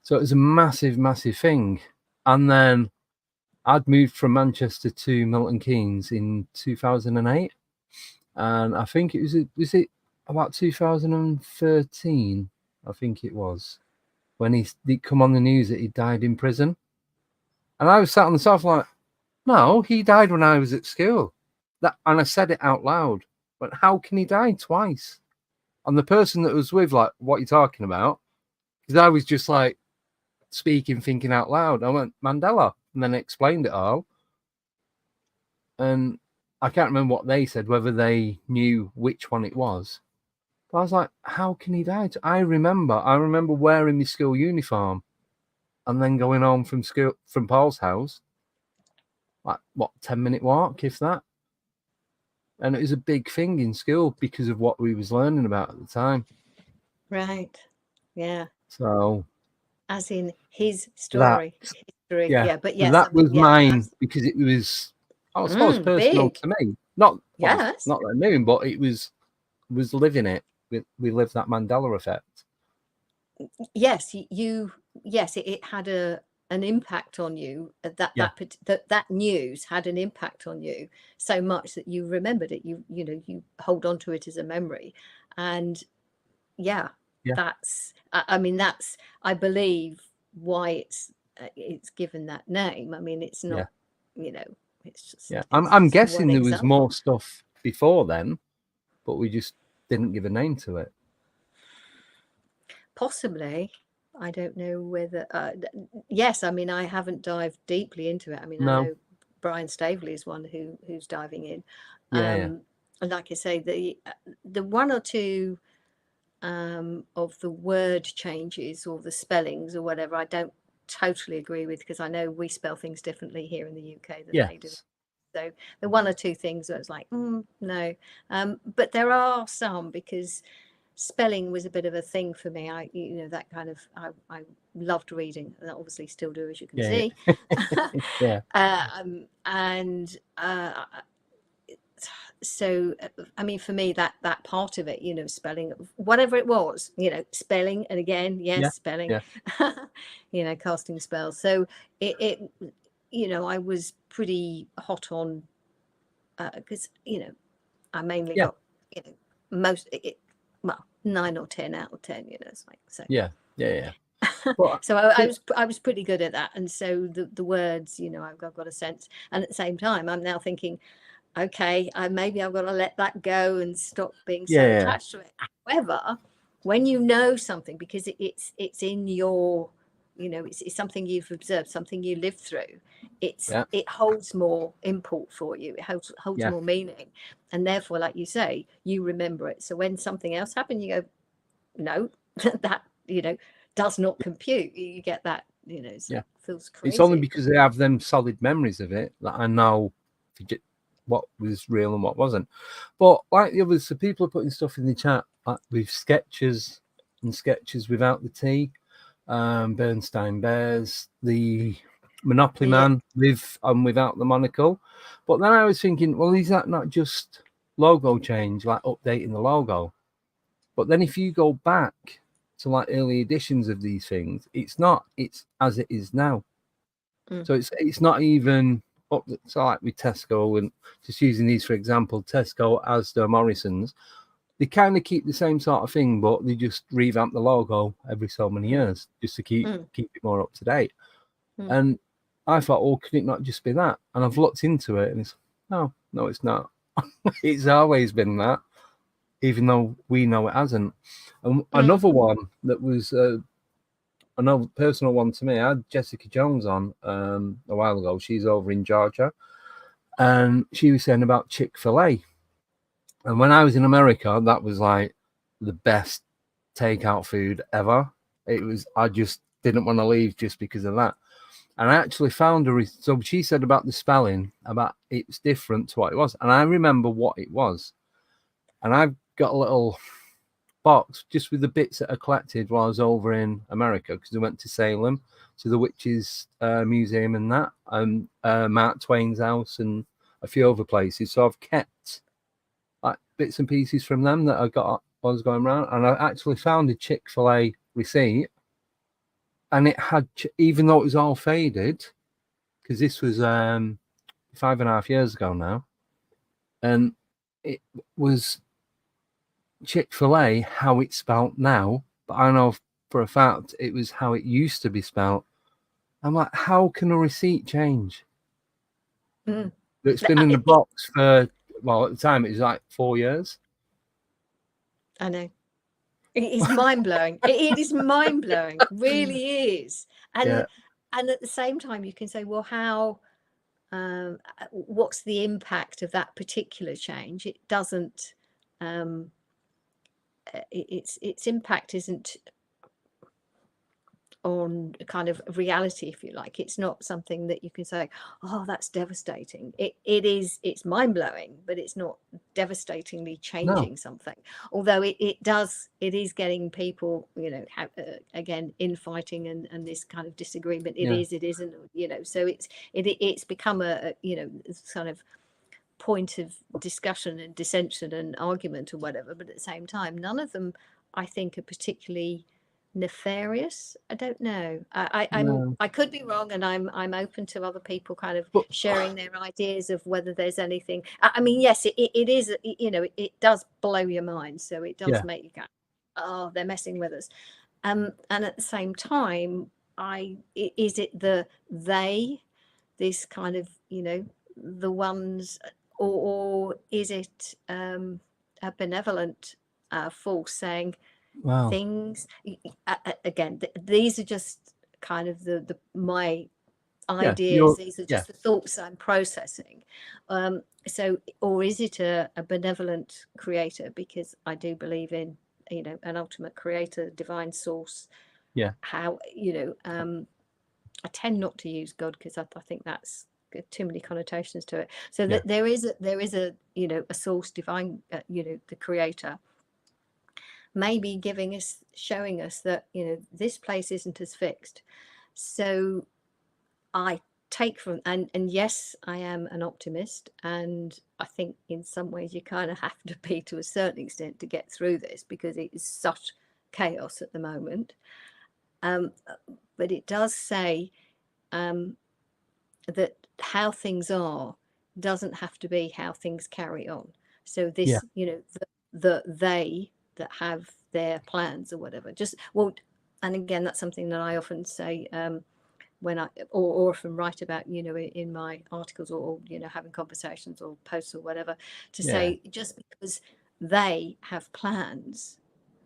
So it was a massive, massive thing. And then I'd moved from Manchester to Milton Keynes in 2008. And I think was it about 2013, I think it was, when he'd come on the news that he died in prison. And I was sat on the sofa like, no, he died when I was at school. And I said it out loud. But how can he die twice? And the person that was with, like, what are you talking about? Because I was just like speaking, thinking out loud. I went, Mandela. And then I explained it all. And I can't remember what they said, whether they knew which one it was. But I was like, how can he die? I remember wearing my school uniform and then going home from school, from Paul's house, like, 10-minute walk, if that. And it was a big thing in school because of what we was learning about at the time. Right. Yeah. So. As in his story. History. Yeah. But yes. That was mine because it was, I suppose, personal to me. Not that I knew him, but it was living it. We lived that Mandela effect. Yes, it had an impact on you. That news had an impact on you so much that you remembered it. You hold on to it as a memory, and that's I believe why it's given that name. I mean, it's not it's just I'm guessing there was more stuff before then, but we just didn't give a name to it. Possibly. I don't know whether yes, I mean, I haven't dived deeply into it. I mean, I know Brian Staveley is one who's diving in. And like I say, the one or two of the word changes or the spellings or whatever, I don't totally agree with, because I know we spell things differently here in the UK than they do. So the one or two things that was like, no. But there are some, because spelling was a bit of a thing for me. That kind of, I loved reading, and I obviously still do, as you can see. Yeah. So, I mean, for me, that part of it, spelling, whatever it was, spelling, and again, spelling, casting spells. So it I was pretty hot on, because, I mainly got, most, 9 or 10 out of 10, it's like, so. Yeah. Well, so I was pretty good at that. And so the words, I've got a sense. And at the same time, I'm now thinking, okay, maybe I've got to let that go and stop being so attached to it. However, when you know something, because it's in your, it's something you've observed, something you lived through, it holds more import for you. It holds more meaning, and therefore, like you say, you remember it. So when something else happened, you go, no, that does not compute. You get that, so it feels crazy. It's only because they have them solid memories of it that I know what was real and what wasn't. But like the others, so people are putting stuff in the chat with sketches and sketches without the T, Bernstein Bears, the Monopoly Man with and without the monocle. But then I was thinking, well, is that not just logo change, like updating the logo? But then if you go back to like early editions of these things, it's not. It's as it is now. So it's not even up. So like with Tesco, and just using these for example, Tesco, Asda, Morrison's, they kind of keep the same sort of thing, but they just revamp the logo every so many years just to keep it more up to date. And I thought, oh, could it not just be that? And I've looked into it, and it's no, it's not. It's always been that, even though we know it hasn't. And another one that was another personal one to me, I had Jessica Jones on a while ago. She's over in Georgia, and she was saying about Chick-fil-A. And when I was in America, that was like the best takeout food ever. It was, I just didn't want to leave just because of that. And I actually found so she said about the spelling, about it's different to what it was. And I remember what it was. And I've got a little box just with the bits that are collected while I was over in America, because we went to Salem to the Witches Museum and that, and Mark Twain's house and a few other places. So I've kept like bits and pieces from them that I got while I was going around, and I actually found a Chick-fil-A receipt, and it had, even though it was all faded, because this was 5.5 years ago now, and it was Chick-fil-A how it's spelt now, but I know for a fact it was how it used to be spelt. I'm like, how can a receipt change? It's been in the box for, well, at the time it was like 4 years. I know. It is mind-blowing. It is mind-blowing. It really is. And at the same time, you can say, well, how, what's the impact of that particular change? It doesn't, its impact isn't on kind of reality, if you like. It's not something that you can say, oh, that's devastating. It's mind-blowing, but it's not devastatingly changing something. Although it is getting people, again, infighting and this kind of disagreement. It isn't, so it's become a kind of point of discussion and dissension and argument or whatever. But at the same time, none of them, I think, are particularly nefarious. I don't know. I could be wrong, and I'm open to other people kind of sharing their ideas of whether there's anything. I mean, yes, it is. It does blow your mind. So it does make you go, oh, they're messing with us. And at the same time, is it this kind of the ones, or is it a benevolent force saying, things again, these are just kind of my ideas. These are just the thoughts I'm processing. So, or is it a benevolent creator? Because I do believe in an ultimate creator, divine source. How I tend not to use God, because I think that's too many connotations to it. So that there is a a source, divine, the creator. maybe showing us that, you know, this place isn't as fixed. So I take from, and yes, I am an optimist, and I think in some ways you kind of have to be to a certain extent to get through this, because it is such chaos at the moment. But it does say that how things are doesn't have to be how things carry on. So this, you know, the they that have their plans or whatever, just, well, and again, that's something that I often say when I or often write about, you know, in my articles, or you know, having conversations or posts or whatever, to say, just because they have plans,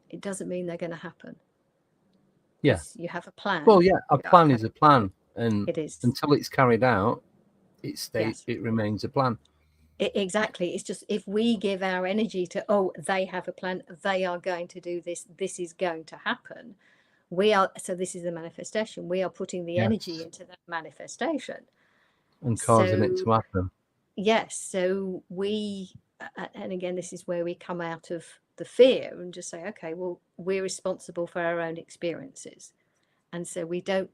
it doesn't mean they're going to happen. Yes, you have a plan. Well, a plan is a plan, and it is, until it's carried out, it remains a plan. Exactly. It's just, if we give our energy to, oh, they have a plan, they are going to do this, this is going to happen, so this is the manifestation, we are putting the energy into that manifestation and causing it to happen. Yes. So and again, this is where we come out of the fear and just say, okay, well, we're responsible for our own experiences, and so we don't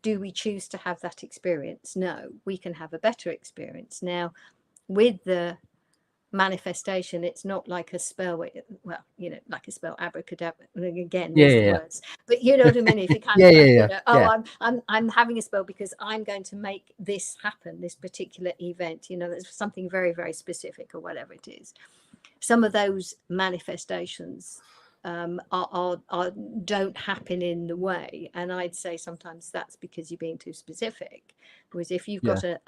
do we choose to have that experience? No, we can have a better experience. Now, with the manifestation, it's not like a spell, well, you know, like a spell, abracadabra, again, words, but you know what I mean, if you kind of you know, I'm having a spell because I'm going to make this happen, this particular event, you know, there's something very, very specific or whatever it is. Some of those manifestations don't happen in the way, and I'd say sometimes that's because you're being too specific, because if you've got an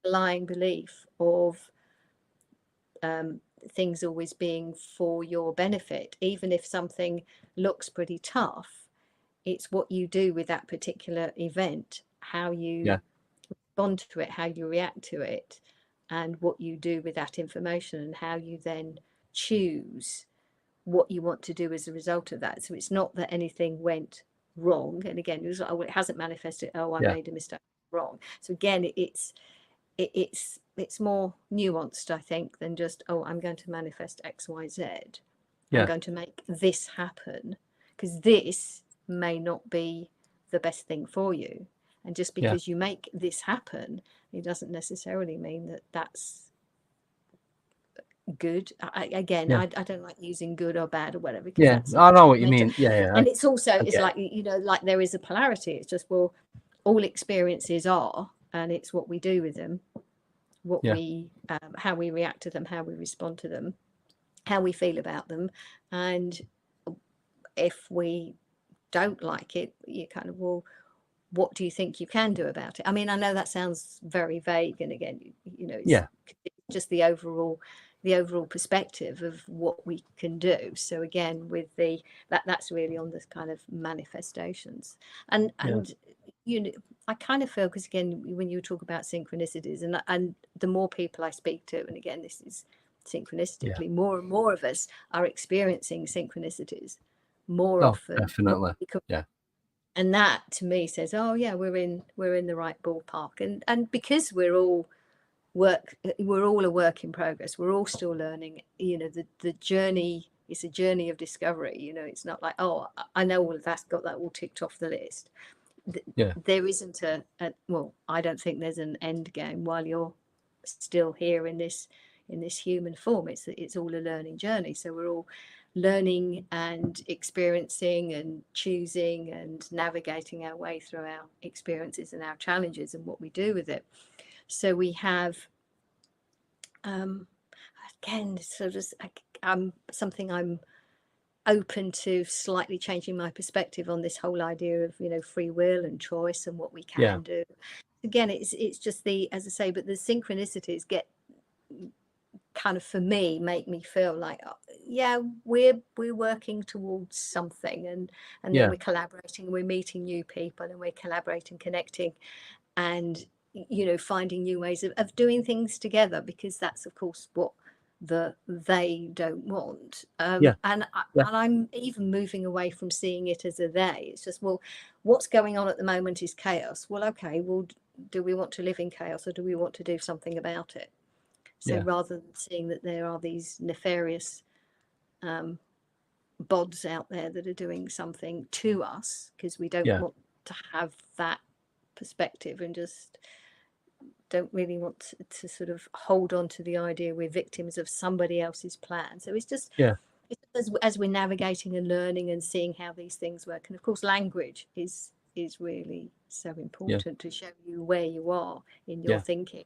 underlying belief of things always being for your benefit, even if something looks pretty tough, it's what you do with that particular event, how you respond to it, how you react to it, and what you do with that information, and how you then choose what you want to do as a result of that. So it's not that anything went wrong, and again, it was, oh, it hasn't manifested, oh, I made a mistake, wrong. So again, it's more nuanced, I think, than just, oh, I'm going to manifest XYZ. I'm going to make this happen, because this may not be the best thing for you. And just because you make this happen, it doesn't necessarily mean that that's good. I don't like using good or bad or whatever. I know what you mean. And it's also, it's like, you know, like there is a polarity. It's just, well, all experiences are, and it's what we do with them, what we how we react to them, how we respond to them, how we feel about them. And if we don't like it, you kind of, well, what do you think you can do about it? I mean, I know that sounds very vague, and again, you know, it's just the overall perspective of what we can do. So again, with that's really on this kind of manifestations, and you know, I kind of feel, because again, when you talk about synchronicities, and the more people I speak to, and again, this is synchronistically, more and more of us are experiencing synchronicities more often. Definitely. And that to me says, oh yeah, we're in the right ballpark, and because we're all a work in progress, we're all still learning, you know, the journey is a journey of discovery. You know, it's not like, oh, I know all of that's got that all ticked off the list. There isn't well, I don't think there's an end game while you're still here in this human form. It's all a learning journey. So we're all learning and experiencing and choosing and navigating our way through our experiences and our challenges and what we do with it. So we have again, sort of something I'm open to slightly changing my perspective on this whole idea of, you know, free will and choice and what we can do. Again, it's just as I say, but the synchronicities get kind of, for me, make me feel like, we're working towards something, and then we're collaborating, we're meeting new people, and we're collaborating, connecting, and, you know, finding new ways of doing things together, because that's of course what they don't want. And I'm even moving away from seeing it as a they. It's just, well, what's going on at the moment is chaos. Well, okay, well, do we want to live in chaos, or do we want to do something about it? So rather than seeing that there are these nefarious bods out there that are doing something to us, because we don't want to have that perspective, and just don't really want to sort of hold on to the idea we're victims of somebody else's plan. So it's just as we're navigating and learning and seeing how these things work. And of course, language is really so important to show you where you are in your thinking.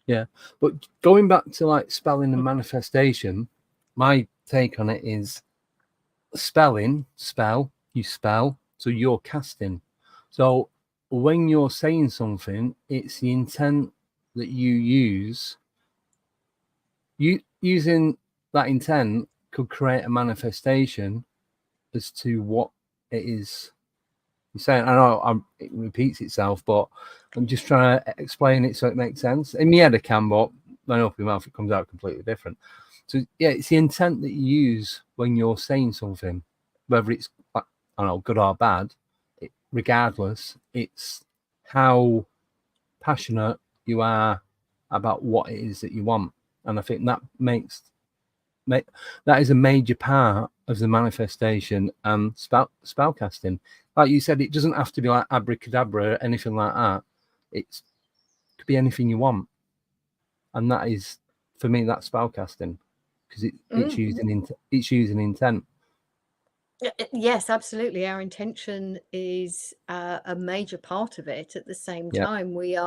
Yeah, but going back to like spelling and manifestation, my take on it is spelling, you spell, so you're casting. So when you're saying something, it's the intent that you use. Using that intent could create a manifestation as to what it is you're saying. I know it repeats itself, but I'm just trying to explain it so it makes sense. In my head, I can, but when I open my mouth, it comes out completely different. So yeah, it's the intent that you use when you're saying something, whether it's, I don't know, good or bad. Regardless, it's how passionate you are about what it is that you want, and I think that that is a major part of the manifestation and spellcasting. Like you said, it doesn't have to be like abracadabra or anything like that. It could be anything you want, and that is, for me, that's spellcasting, because it's using intent. Yes, absolutely. Our intention is a major part of it. At the same time, we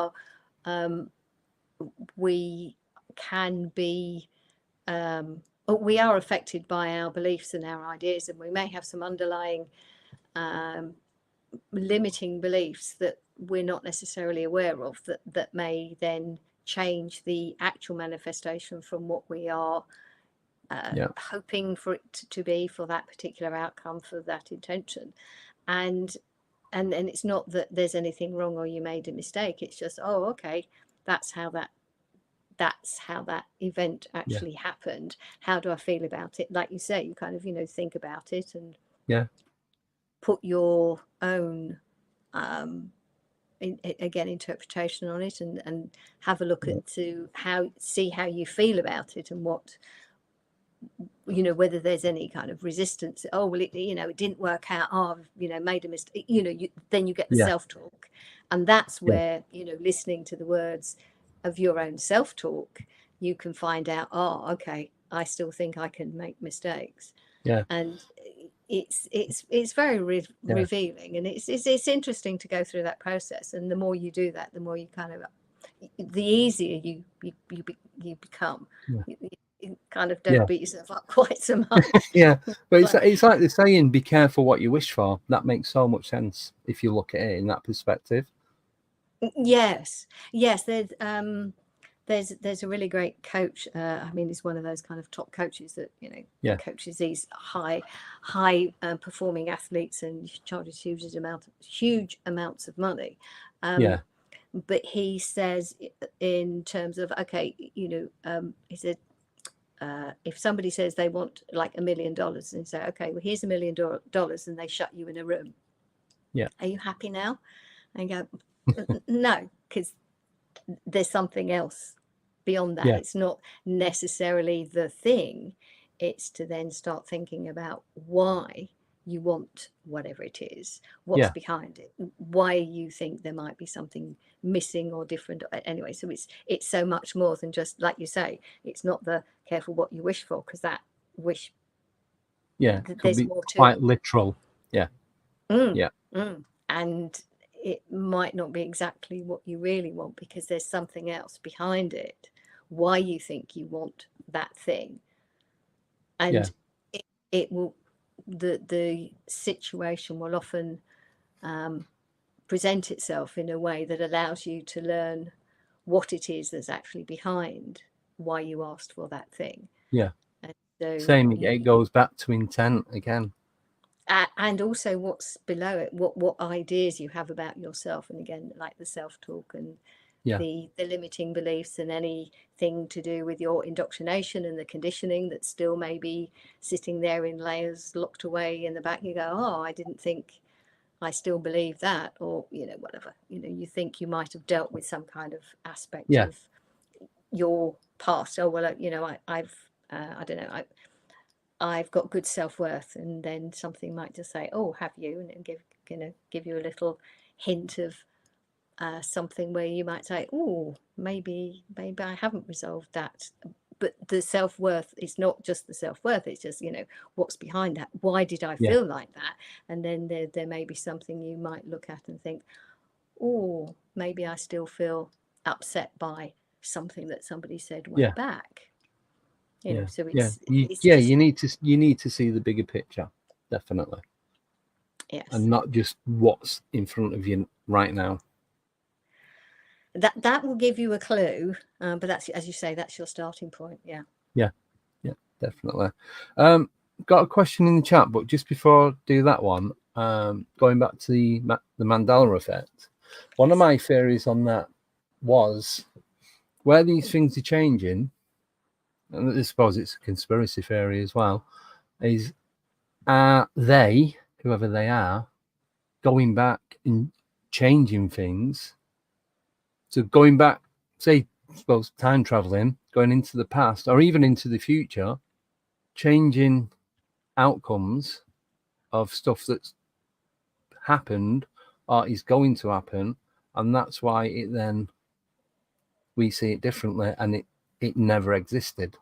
can be we are affected by our beliefs and our ideas, and we may have some underlying limiting beliefs that we're not necessarily aware of, that may then change the actual manifestation from what we are hoping for it to be, for that particular outcome, for that intention. And it's not that there's anything wrong or you made a mistake. It's just, okay, that's how that event actually happened. How do I feel about it? Like you say, you kind of, think about it and put your own interpretation on it, and have a look into see how you feel about it, and what, whether there's any kind of resistance. It didn't work out. Made a mistake. Then you get the self-talk, and that's where listening to the words of your own self-talk, you can find out, okay, I still think I can make mistakes. And it's very revealing, and it's interesting to go through that process. And the more you do that, the more you the easier you become. You kind of don't beat yourself up quite so much. But it's like the saying, be careful what you wish for. That makes so much sense if you look at it in that perspective. Yes, there's a really great coach. He's one of those kind of top coaches that coaches these high performing athletes and charges huge amounts of money. But he says, in terms of, he said, if somebody says they want like $1 million, and say, okay, well, here's $1 million, and they shut you in a room. Are you happy now? And go, no, because there's something else beyond that. It's not necessarily the thing. It's to then start thinking about why you want whatever it is, what's behind it, why you think there might be something missing or different. Anyway, so it's so much more than just, like you say, it's not the careful what you wish for, because that wish, there's more to quite literal. And it might not be exactly what you really want, because there's something else behind it, why you think you want that thing. And it will, the situation will often present itself in a way that allows you to learn what it is that's actually behind why you asked for that thing. And so it goes back to intent again. And also what's below it, what ideas you have about yourself, and again, like the self-talk and the limiting beliefs, and anything to do with your indoctrination and the conditioning that still may be sitting there in layers locked away in the back. You go, I didn't think, I still believe that, or whatever, you think you might have dealt with some kind of aspect of your past. I've I don't know, I've got good self-worth, and then something might just say, oh, have you, and give you a little hint of something where you might say, oh, maybe I haven't resolved that. But the self-worth is not just the self-worth, it's just, what's behind that. Why did I feel like that? And then there may be something you might look at and think, oh, maybe I still feel upset by something that somebody said way back. So it's you need to see the bigger picture, definitely. Yes. And not just what's in front of you right now. That will give you a clue, but that's, as you say, that's your starting point. Yeah, definitely. Got a question in the chat, but just before I do that one, going back to the Mandela effect, one of my theories on that was where these things are changing, and I suppose it's a conspiracy theory as well, is they, whoever they are, going back and changing things. So going back, say, suppose time traveling, going into the past or even into the future, changing outcomes of stuff that's happened or is going to happen, and that's why it then we see it differently, and it never existed.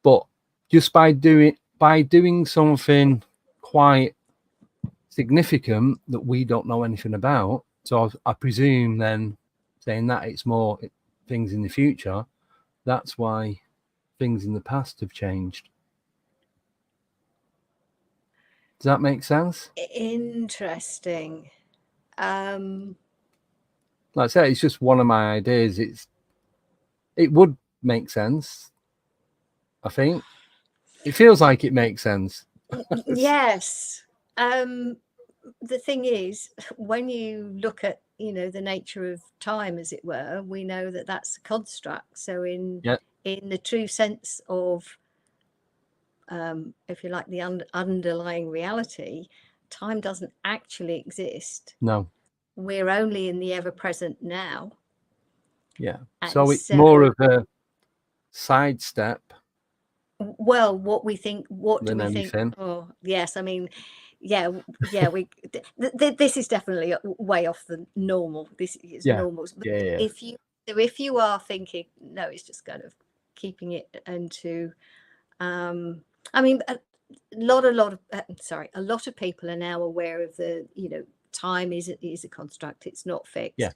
But just by doing something quite significant that we don't know anything about, so I presume then saying that it's more things in the future, that's why things in the past have changed. Does that make sense? Interesting. Like I said, it's just one of my ideas. It would make sense, I think. It feels like it makes sense. Yes. The thing is, when you look at the nature of time, as it were, we know that that's a construct. So in the true sense of if you like, the underlying reality, time doesn't actually exist. No, we're only in the ever-present now. So it's more of a sidestep. Well, what do we think? Anything. Oh yes, I mean, we this is definitely way off the normal. This is normal. If you are thinking, no, it's just kind of keeping it into I mean, a lot of people are now aware of the time is a construct, it's not fixed.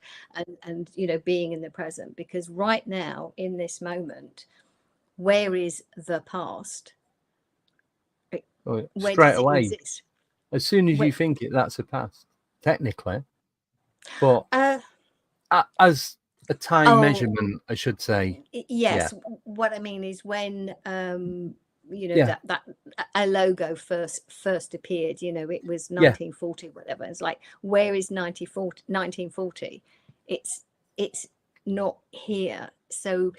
And being in the present, because right now in this moment, where is the past? Straight away, as soon as you think it, that's a past, technically. But as a time measurement, I should say. Yes. What I mean is when that a logo first appeared, it was 1940, whatever. It's like, where is 1940? It's not here. So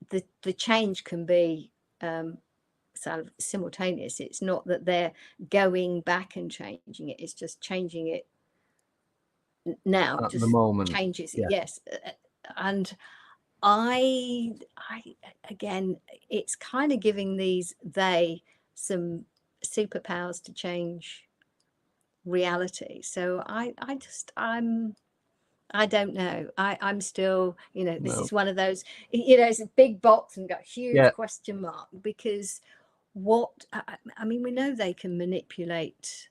the change can be sort of simultaneous. It's not that they're going back and changing it, it's just changing it now at just the moment. Changes it. Yes. And I again, it's kind of giving they some superpowers to change reality. So I don't know. I'm still, this is one of those, it's a big box and got a huge question mark, because what I mean, we know they can manipulate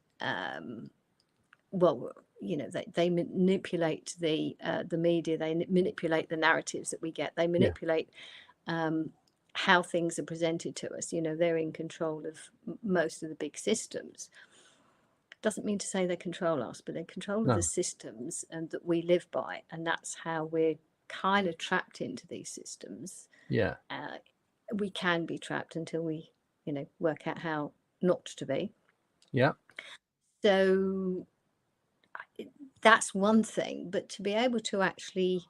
they manipulate the media, they manipulate the narratives that we get, they manipulate how things are presented to us. They're in control of most of the big systems. Doesn't mean to say they control us, but they control the systems and that we live by, and that's how we're kind of trapped into these systems. We can be trapped until we work out how not to be. So that's one thing, but to be able to actually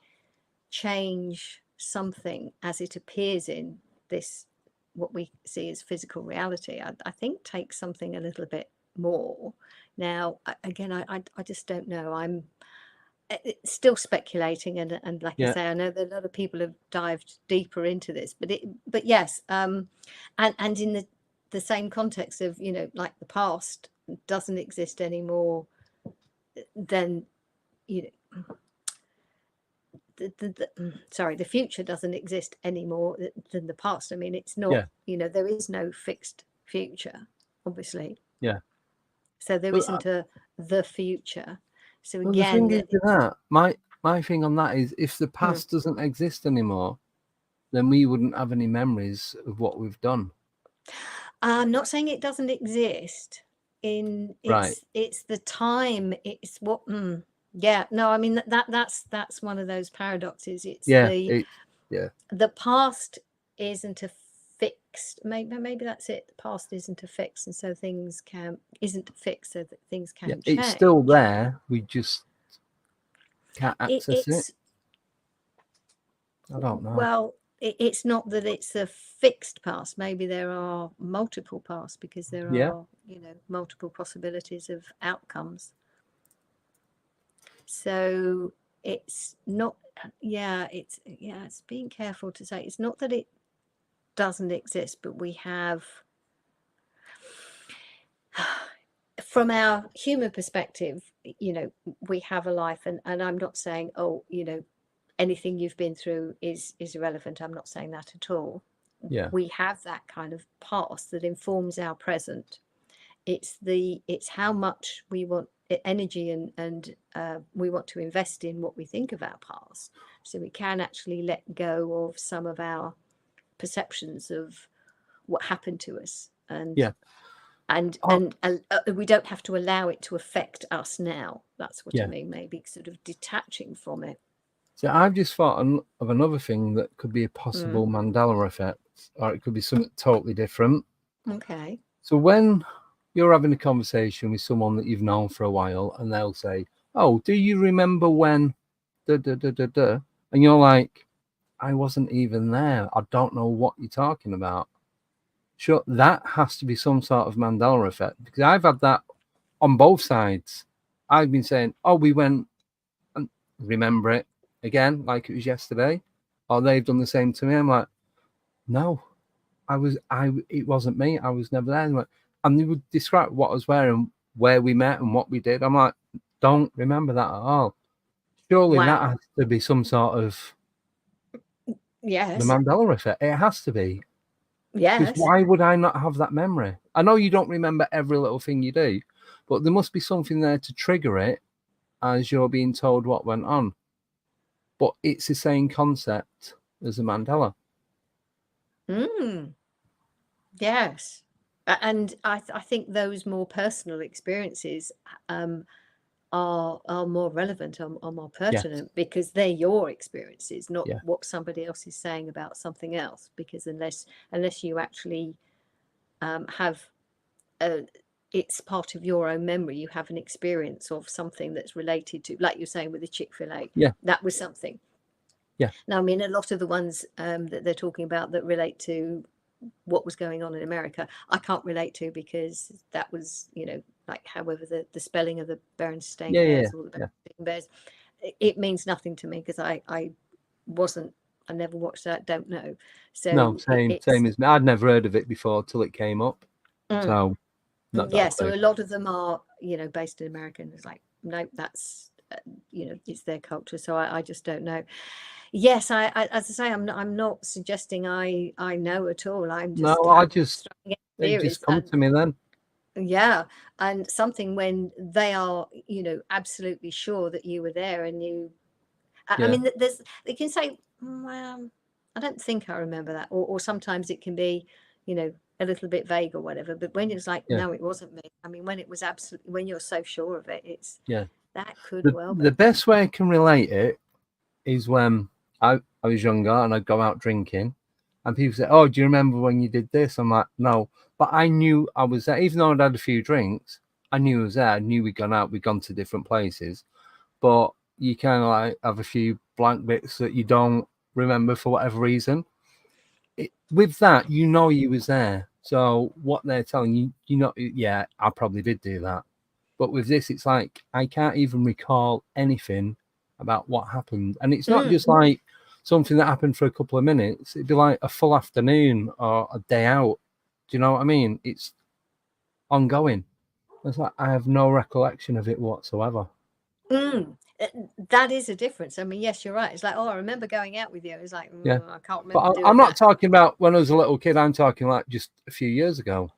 change something as it appears in this, what we see as physical reality, I think takes something a little bit more. Now, again, I just don't know. I'm still speculating, and like I say, I know that a lot of people have dived deeper into this, but yes, and in the same context of, you know, like the past doesn't exist anymore, then, you know, the future doesn't exist anymore than the past. I mean, it's not, you know, there is no fixed future, obviously. Yeah. So there isn't the future. So well, again, the thing is that my thing on that is, if the past doesn't exist anymore, then we wouldn't have any memories of what we've done. I'm not saying it doesn't exist. It's the time. It's what. Yeah. No. I mean that's one of those paradoxes. It's the past isn't a fixed. Maybe that's it. The past isn't a fix, and so things isn't fixed, so that things can change. It's still there. We just can't access it. I don't know. Well, it's not that it's a fixed past. Maybe there are multiple pasts, because there are, you know, multiple possibilities of outcomes. So it's not, it's being careful to say, it's not that it doesn't exist, but we have, from our human perspective, you know, we have a life, and I'm not saying, oh, you know, anything you've been through is irrelevant. I'm not saying that at all. We have that kind of past that informs our present. It's how much we want energy and we want to invest in what we think of our past, so we can actually let go of some of our perceptions of what happened to us, and we don't have to allow it to affect us now. That's what I mean. Maybe sort of detaching from it. So I've just thought of another thing that could be a possible Mandela effect, or it could be something totally different. Okay. So when you're having a conversation with someone that you've known for a while, and they'll say, "Oh, do you remember when da da da da da?" And you're like, "I wasn't even there. I don't know what you're talking about." Sure, that has to be some sort of Mandela effect, because I've had that on both sides. I've been saying, "Oh, we went," and remember it again like it was yesterday, or they've done the same to me. I'm like, no, it wasn't me. I was never there. And they would describe what I was wearing, where we met, and what we did. I'm like, don't remember that at all. Surely that has to be some sort of the Mandela effect. It has to be. Yes. Because why would I not have that memory? I know you don't remember every little thing you do, but there must be something there to trigger it as you're being told what went on. But it's the same concept as a Mandela. Yes. And I think those more personal experiences are more relevant, are more pertinent, because they're your experiences, not what somebody else is saying about something else. Because unless you actually have it's part of your own memory, you have an experience of something that's related to, like you're saying with the Chick-fil-A, that was something. Now, I mean, a lot of the ones that they're talking about that relate to what was going on in America, I can't relate to, because that was, you know, like however the spelling of the Berenstain Bears or the Berenstain Bears, it means nothing to me, because I never watched that, don't know. So no, same as me. I'd never heard of it before till it came up. So so a lot of them are, you know, based in America, and it's like, no, that's you know, it's their culture. So I just don't know. Yes, I as I say, I'm not suggesting I know at all. I'm just it just comes to me then. Yeah, and something when they are, you know, absolutely sure that you were there, and you, I mean, they can say, well, I don't think I remember that, or sometimes it can be, you know, a little bit vague or whatever. But when it's like, no, it wasn't me. I mean, when it was absolutely, when you're so sure of it, it's that could well be. The best way I can relate it is when I was younger and I'd go out drinking, and people say, "Oh, do you remember when you did this?" I'm like, no, but I knew I was there. Even though I'd had a few drinks, I knew I was there. I knew we'd gone to different places, but you kind of like have a few blank bits that you don't remember for whatever reason. With that, you know you was there. So what they're telling you, you know, yeah, I probably did do that. But with this, it's like I can't even recall anything about what happened. And it's not just like something that happened for a couple of minutes. It'd be like a full afternoon or a day out. Do you know what I mean? It's ongoing. It's like I have no recollection of it whatsoever. That is a difference. I mean, yes, you're right. It's like, oh, I remember going out with you. It's like, Yeah, I can't remember. But I'm not talking about when I was a little kid. I'm talking like just a few years ago.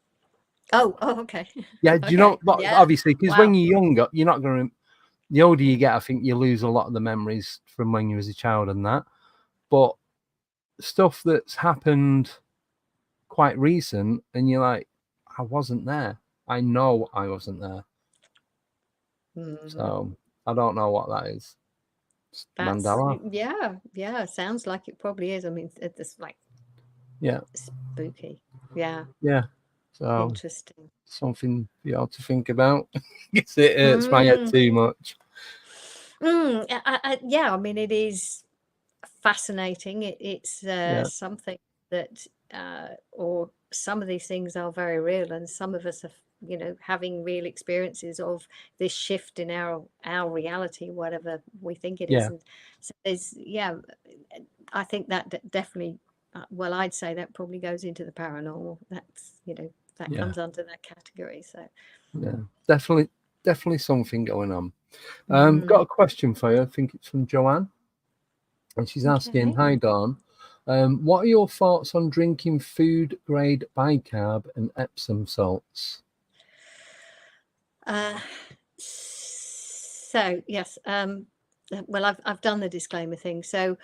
Oh, okay. Yeah, do you know? But obviously, because when you're younger, you're not going to. The older you get, I think you lose a lot of the memories from when you was a child and that. But stuff that's happened quite recent, and you're like, I wasn't there. I know I wasn't there. So I don't know what that is. Mandela. Yeah. Sounds like it probably is. I mean, it's like spooky. Yeah. So interesting. Something for you all to think about. It hurts my head too much. Yeah, I mean, it is fascinating. It's something that, or some of these things are very real, and some of us are, having real experiences of this shift in our reality, whatever we think it is. And so I think that definitely, well, I'd say that probably goes into the paranormal. That's, that comes under that category. So definitely something going on. Got a question for you. I think it's from Joanne, and she's asking, "Hi Dawn, what are your thoughts on drinking food grade bicarb and Epsom salts?" So yes, well, I've done the disclaimer thing. So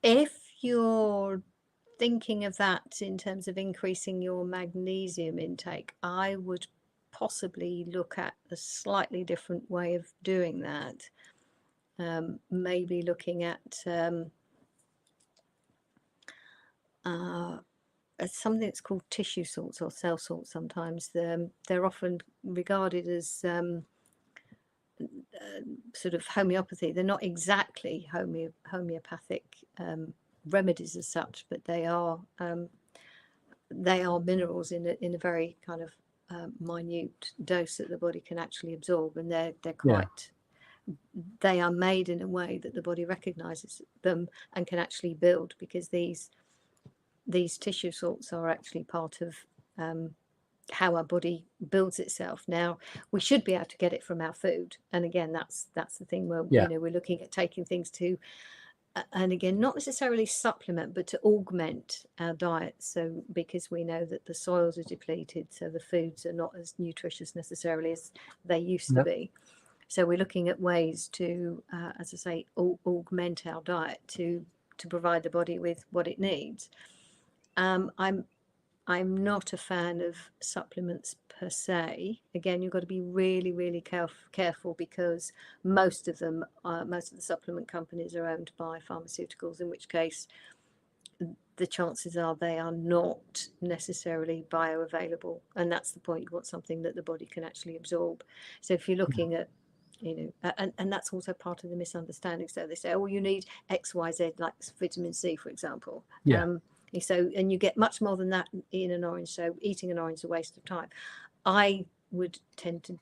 if you're thinking of that in terms of increasing your magnesium intake, I would possibly look at a slightly different way of doing that. Maybe looking at something that's called tissue salts or cell salts. Sometimes they're often regarded as sort of homeopathy. They're not exactly homeopathic remedies as such, but they are minerals in a very kind of minute dose that the body can actually absorb, and they're quite. They are made in a way that the body recognizes them and can actually build, because these tissue salts are actually part of how our body builds itself. Now, we should be able to get it from our food, and again, that's the thing where we're looking at taking things to, and again, not necessarily supplement, but to augment our diet. So because we know that the soils are depleted, so the foods are not as nutritious necessarily as they used to be. So we're looking at ways to, as I say, augment our diet to provide the body with what it needs. I'm not a fan of supplements per se. Again, you've got to be really, really careful, because most of the supplement companies are owned by pharmaceuticals, in which case the chances are they are not necessarily bioavailable. And that's the point. You want something that the body can actually absorb. So if you're looking at, and that's also part of the misunderstanding. So they say, oh, you need X, Y, Z, like vitamin C, for example. So, and you get much more than that in an orange. So eating an orange is a waste of time. I would tend to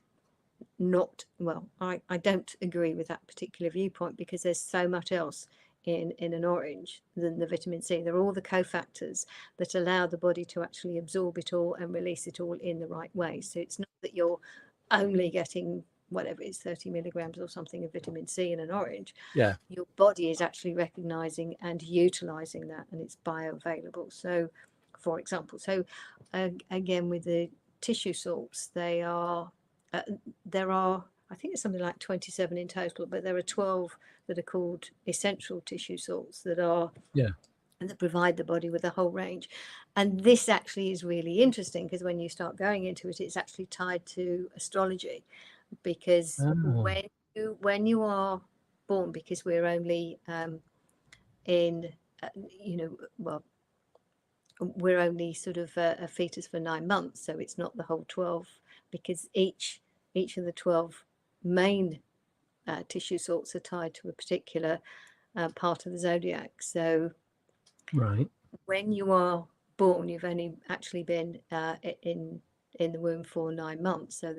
not, well, I don't agree with that particular viewpoint, because there's so much else in an orange than the vitamin C. There are all the cofactors that allow the body to actually absorb it all and release it all in the right way. So it's not that you're only getting whatever it is, 30 milligrams or something of vitamin C in an orange. Your body is actually recognizing and utilizing that, and it's bioavailable. So, for example, again, with the tissue salts, there are, I think it's something like 27 in total, but there are 12 that are called essential tissue salts that are that provide the body with a whole range. And this actually is really interesting, because when you start going into it, it's actually tied to astrology, because when you are born, because we're only we're only sort of a fetus for 9 months, so it's not the whole 12, because each of the 12 main tissue salts are tied to a particular part of the zodiac. So when you are born, you've only actually been in the womb for 9 months. So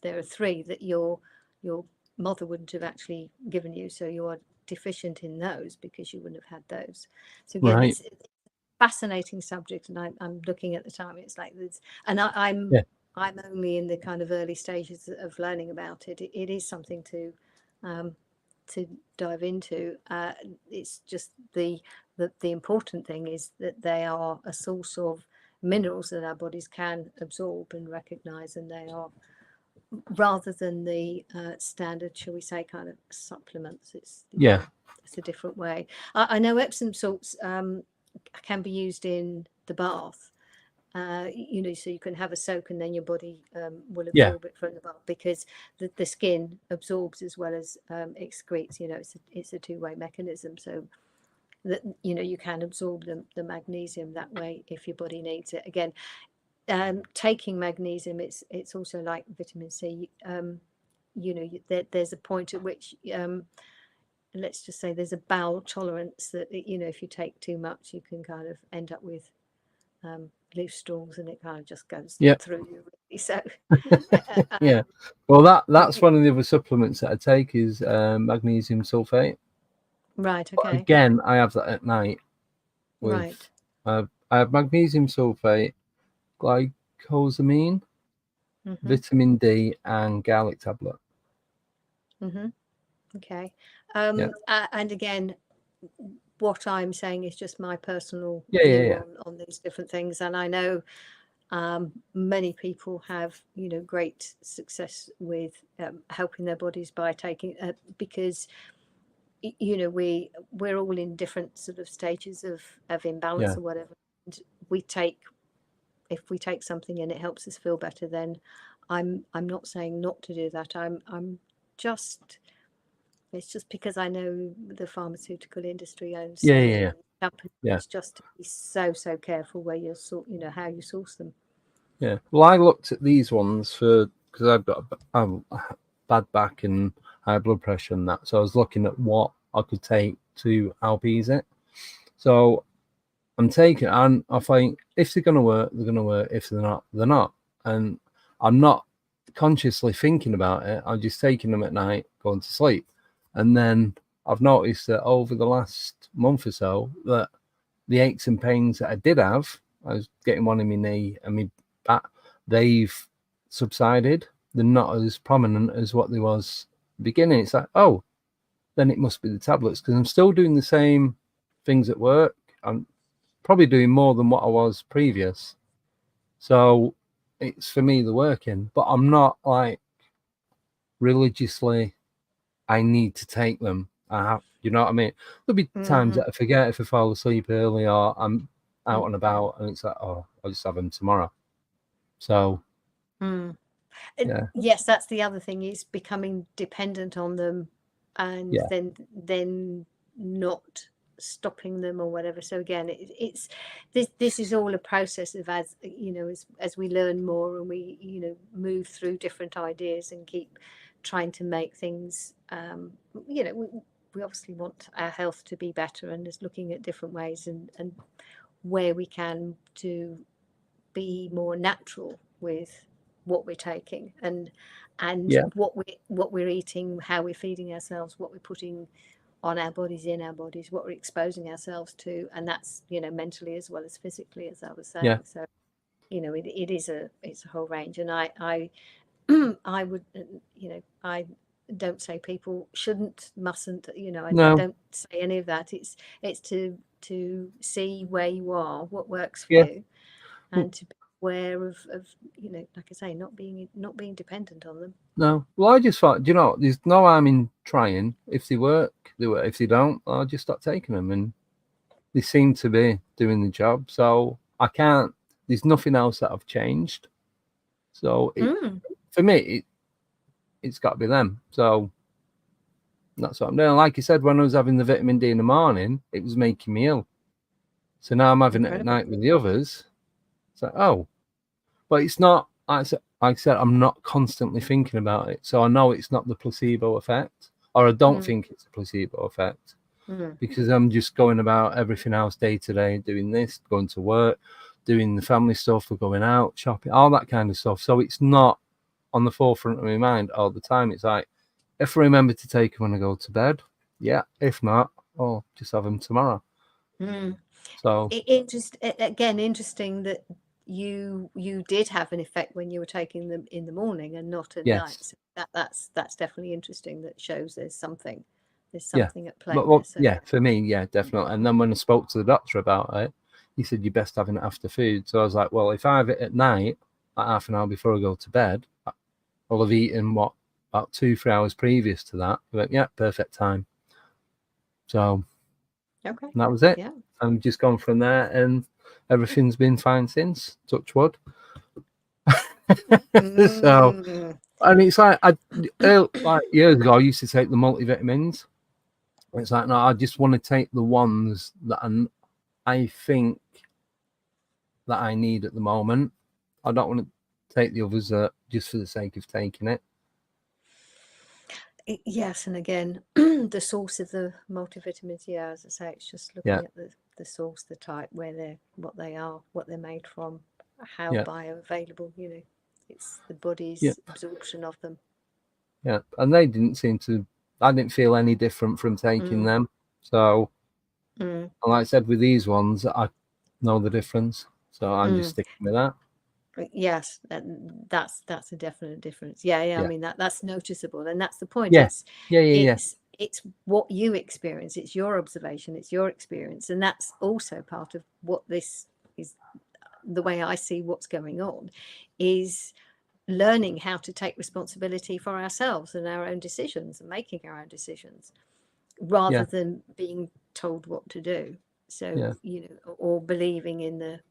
there are 3 that your mother wouldn't have actually given you. So you are deficient in those, because you wouldn't have had those. So again, fascinating subject, and I'm looking at the time. It's like this, and I'm only in the kind of early stages of learning about it. It is something to dive into. It's just the important thing is that they are a source of minerals that our bodies can absorb and recognize, and they are, rather than the standard, shall we say, kind of supplements. It's a different way. I know Epsom salts can be used in the bath, you know, so you can have a soak and then your body will absorb it from the bath, because the skin absorbs as well as excretes. You know, it's a two-way mechanism, so that, you know, you can absorb the magnesium that way if your body needs it. Again, taking magnesium, it's also like vitamin C. You know, there's a point at which let's just say there's a bowel tolerance that, you know, if you take too much, you can kind of end up with loose stools, and it kind of just goes through you, really. So well, that's one of the other supplements that I take is magnesium sulfate. Right. Okay. But again, I have that at night. Right. I have magnesium sulfate, glycosamine, vitamin D, and garlic tablet. Okay. And again, what I'm saying is just my personal view on these different things, and I know many people have, you know, great success with helping their bodies by taking because, you know, we're all in different sort of stages of imbalance or whatever. And if we take something and it helps us feel better, then I'm not saying not to do that. I'm just, it's just because I know the pharmaceutical industry owns companies, just to be so careful where you you know, how you source them. Yeah. Well, I looked at these ones because I've got a bad back and high blood pressure and that. So I was looking at what I could take to help ease it. So I'm taking, and I think if they're going to work, they're going to work. If they're not, they're not. And I'm not consciously thinking about it. I'm just taking them at night, going to sleep. And then I've noticed that over the last month or so, that the aches and pains that I did have, I was getting one in my knee and my back, they've subsided. They're not as prominent as what they was at the beginning. It's like, oh, then it must be the tablets, because I'm still doing the same things at work. I'm probably doing more than what I was previous. So it's, for me, the working, but I'm not like religiously, I need to take them. I have, you know what I mean? There'll be times that I forget if I fall asleep early or I'm out and about, and it's like, oh, I'll just have them tomorrow. So yes, that's the other thing, is becoming dependent on them, and then not stopping them or whatever. So again, it's this is all a process of, as you know, as we learn more and we, you know, move through different ideas and keep trying to make things, you know, we obviously want our health to be better, and just looking at different ways and where we can to be more natural with what we're taking and what we're eating, how we're feeding ourselves, what we're putting on our bodies, in our bodies, what we're exposing ourselves to, and that's, you know, mentally as well as physically, as I was saying. So, you know, it's a whole range, and I would, you know, I don't say people shouldn't, mustn't, you know, I don't say any of that. It's to see where you are, what works for you, and to be aware of, you know, like I say, not being dependent on them. No, well, I just thought, you know, there's no harm in trying. If they work, they work. If they don't, I'll just stop taking them, and they seem to be doing the job. So I can't. There's nothing else that I've changed. So for me, it's got to be them. So that's what I'm doing. Like you said, when I was having the vitamin D in the morning, it was making me ill. So now I'm having it at night with the others. It's like, oh, but it's not. Like I said, I'm not constantly thinking about it, so I know it's not the placebo effect, or I don't think it's a placebo effect, because I'm just going about everything else day to day, doing this, going to work, doing the family stuff, we're going out, shopping, all that kind of stuff. So it's not on the forefront of my mind all the time. It's like, if I remember to take them when I go to bed, if not, just have them tomorrow. So interesting that you did have an effect when you were taking them in the morning and not at night. So that's definitely interesting. That shows there's something at play. Well, yeah, for me, yeah, definitely. And then when I spoke to the doctor about it, he said you're best having it after food. So I was like, well, if I have it at night, like half an hour before I go to bed, I'll have eaten about 2-3 hours previous to that. I went, yeah, perfect time. So that was it. Yeah. I'm just gone from there, and everything's been fine since. Touch wood. So, and it's like like years ago, I used to take the multivitamins. It's like, no, I just want to take the ones that I think that I need at the moment. I don't want to take the others just for the sake of taking it. Yes, and again, the source of the multivitamins, yeah, as I say, it's just looking at the source, the type, what they are, what they're made from, how bioavailable, it's the body's absorption of them. Yeah, and they didn't seem to. I didn't feel any different from taking them. So, and like I said, with these ones, I know the difference. So I'm just sticking with that. Yes, that's a definite difference. Yeah. I mean that's noticeable, and that's the point. It's what you experience. It's your observation. It's your experience, and that's also part of what this is. The way I see what's going on is learning how to take responsibility for ourselves and our own decisions and making our own decisions rather than being told what to do. So, or believing in the,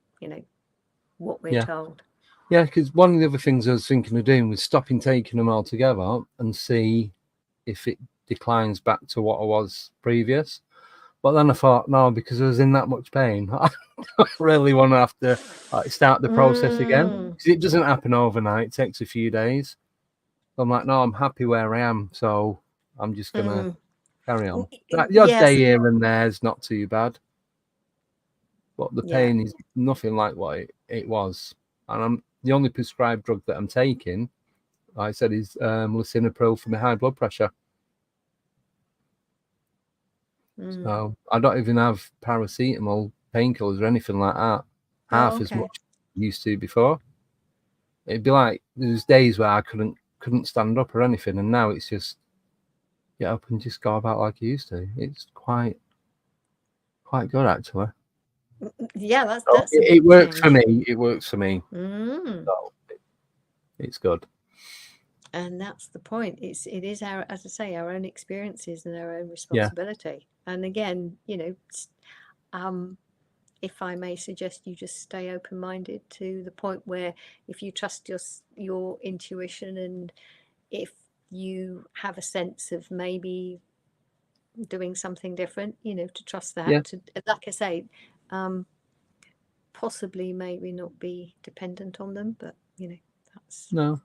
what we're told. Yeah, because one of the other things I was thinking of doing was stopping taking them altogether and see if it declines back to what I was previous. But then I thought, no, because I was in that much pain, I don't really want to have to start the process again. Because it doesn't happen overnight. It takes a few days. So I'm like, no, I'm happy where I am. So I'm just going to carry on. The odd day here and there is not too bad. But the pain is nothing like what it was. And the only prescribed drug that I'm taking, like I said, is lisinopril for my high blood pressure. So I don't even have paracetamol, painkillers, or anything like that. Half as much as I used to before. It'd be like there's days where I couldn't stand up or anything, and now it's just get up and just go about like I used to. It's quite good actually. Yeah, that's it works for me. It works for me. So it's good. And that's the point. It is our, as I say, our own experiences and our own responsibility. And again, if I may suggest, you just stay open-minded to the point where if you trust your intuition, and if you have a sense of maybe doing something different, to trust that. To, like I say, possibly maybe not be dependent on them, but that's no.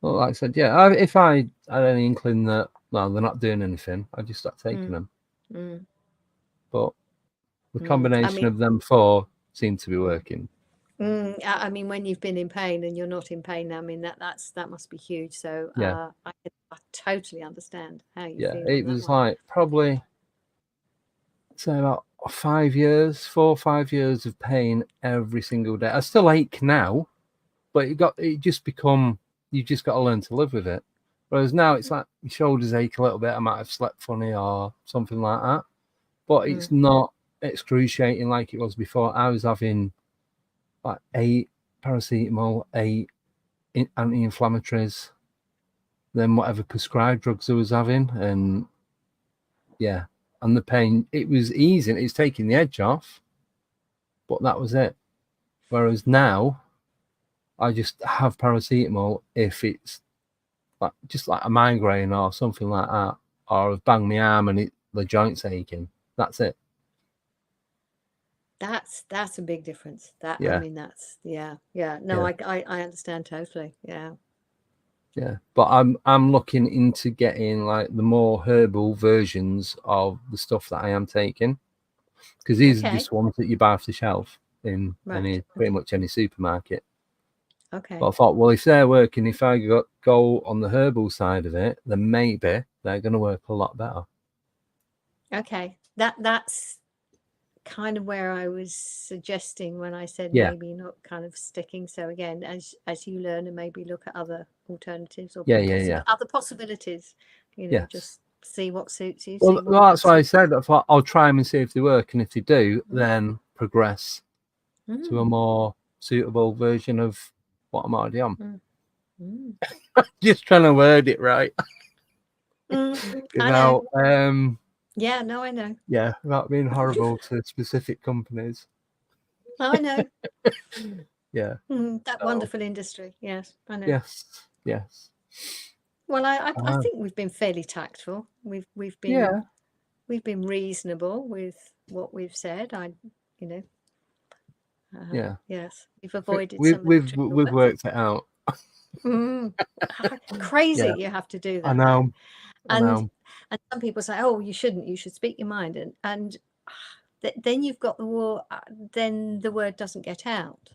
Well, like I said, if I had any inkling that they're not doing anything, I'd just start taking them. But the combination of them four seem to be working. I mean, when you've been in pain and you're not in pain, I mean that must be huge. So I totally understand how you feel. It was like probably say about 5 years, 4 or 5 years of pain every single day. I still ache now, but you just got to learn to live with it. Whereas now it's like my shoulders ache a little bit. I might have slept funny or something like that, but it's not excruciating like it was before. I was having like 8 paracetamol, 8 anti-inflammatories, then whatever prescribed drugs I was having, and and the pain, it was easing. It's taking the edge off, but that was it. Whereas now, I just have paracetamol if it's just like a migraine or something like that, or I've banged my arm and the joint's aching. That's it. That's a big difference. I mean, that's no, I understand totally. Yeah, but I'm looking into getting like the more herbal versions of the stuff that I am taking, because these are just ones that you buy off the shelf in pretty much any supermarket. Okay. But I thought, well, if they're working, if I go on the herbal side of it, then maybe they're going to work a lot better. Okay, that's kind of where I was suggesting when I said maybe not kind of sticking. So again, as you learn and maybe look at other alternatives or other possibilities, you know, just see what suits you. Well, that's why I said I thought I'll try them and see if they work, and if they do, then progress to a more suitable version of what I'm already on. Just trying to word it right. Without, yeah, no, I know. Yeah, without being horrible to specific companies. I know. Yeah. That wonderful industry. Yes, I know. Yes. Well, I think we've been fairly tactful. We've been reasonable with what we've said. Yes, we've avoided we've worked it out. Crazy, you have to do that. I know. And some people say, "Oh, you shouldn't. You should speak your mind." And then you've got the war. Then the word doesn't get out.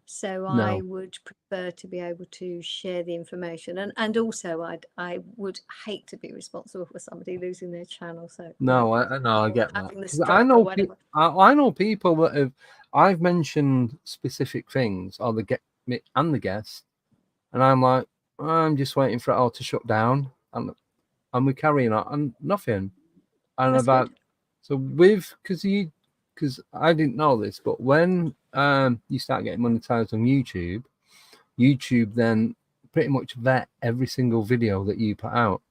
So I would prefer to be able to share the information, and also I would hate to be responsible for somebody losing their channel. So I get that. I know people that I've mentioned specific things, or the guest, and I'm like, I'm just waiting for it all to shut down, and we're carrying on and nothing. And because I didn't know this, but when you start getting monetized on YouTube then pretty much vet every single video that you put out,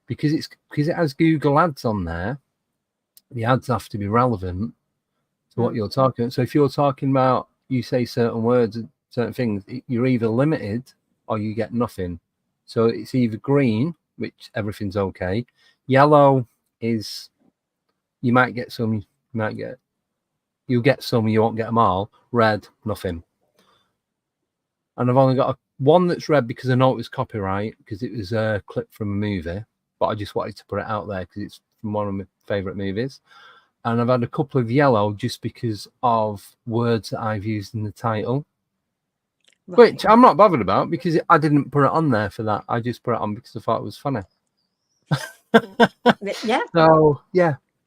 because it has Google ads on there. The ads have to be relevant to what you're talking about. So if you're talking about, you say certain words and certain things, you're either limited or you get nothing. So it's either green, which everything's okay. Yellow is you might get some, you'll get some, you won't get them all. Red, nothing. And I've only got one that's red because I know it was copyright, because it was a clip from a movie, but I just wanted to put it out there because it's from one of my favorite movies. And I've had a couple of yellow just because of words that I've used in the title, which I'm not bothered about because I didn't put it on there for that. I just put it on because I thought it was funny.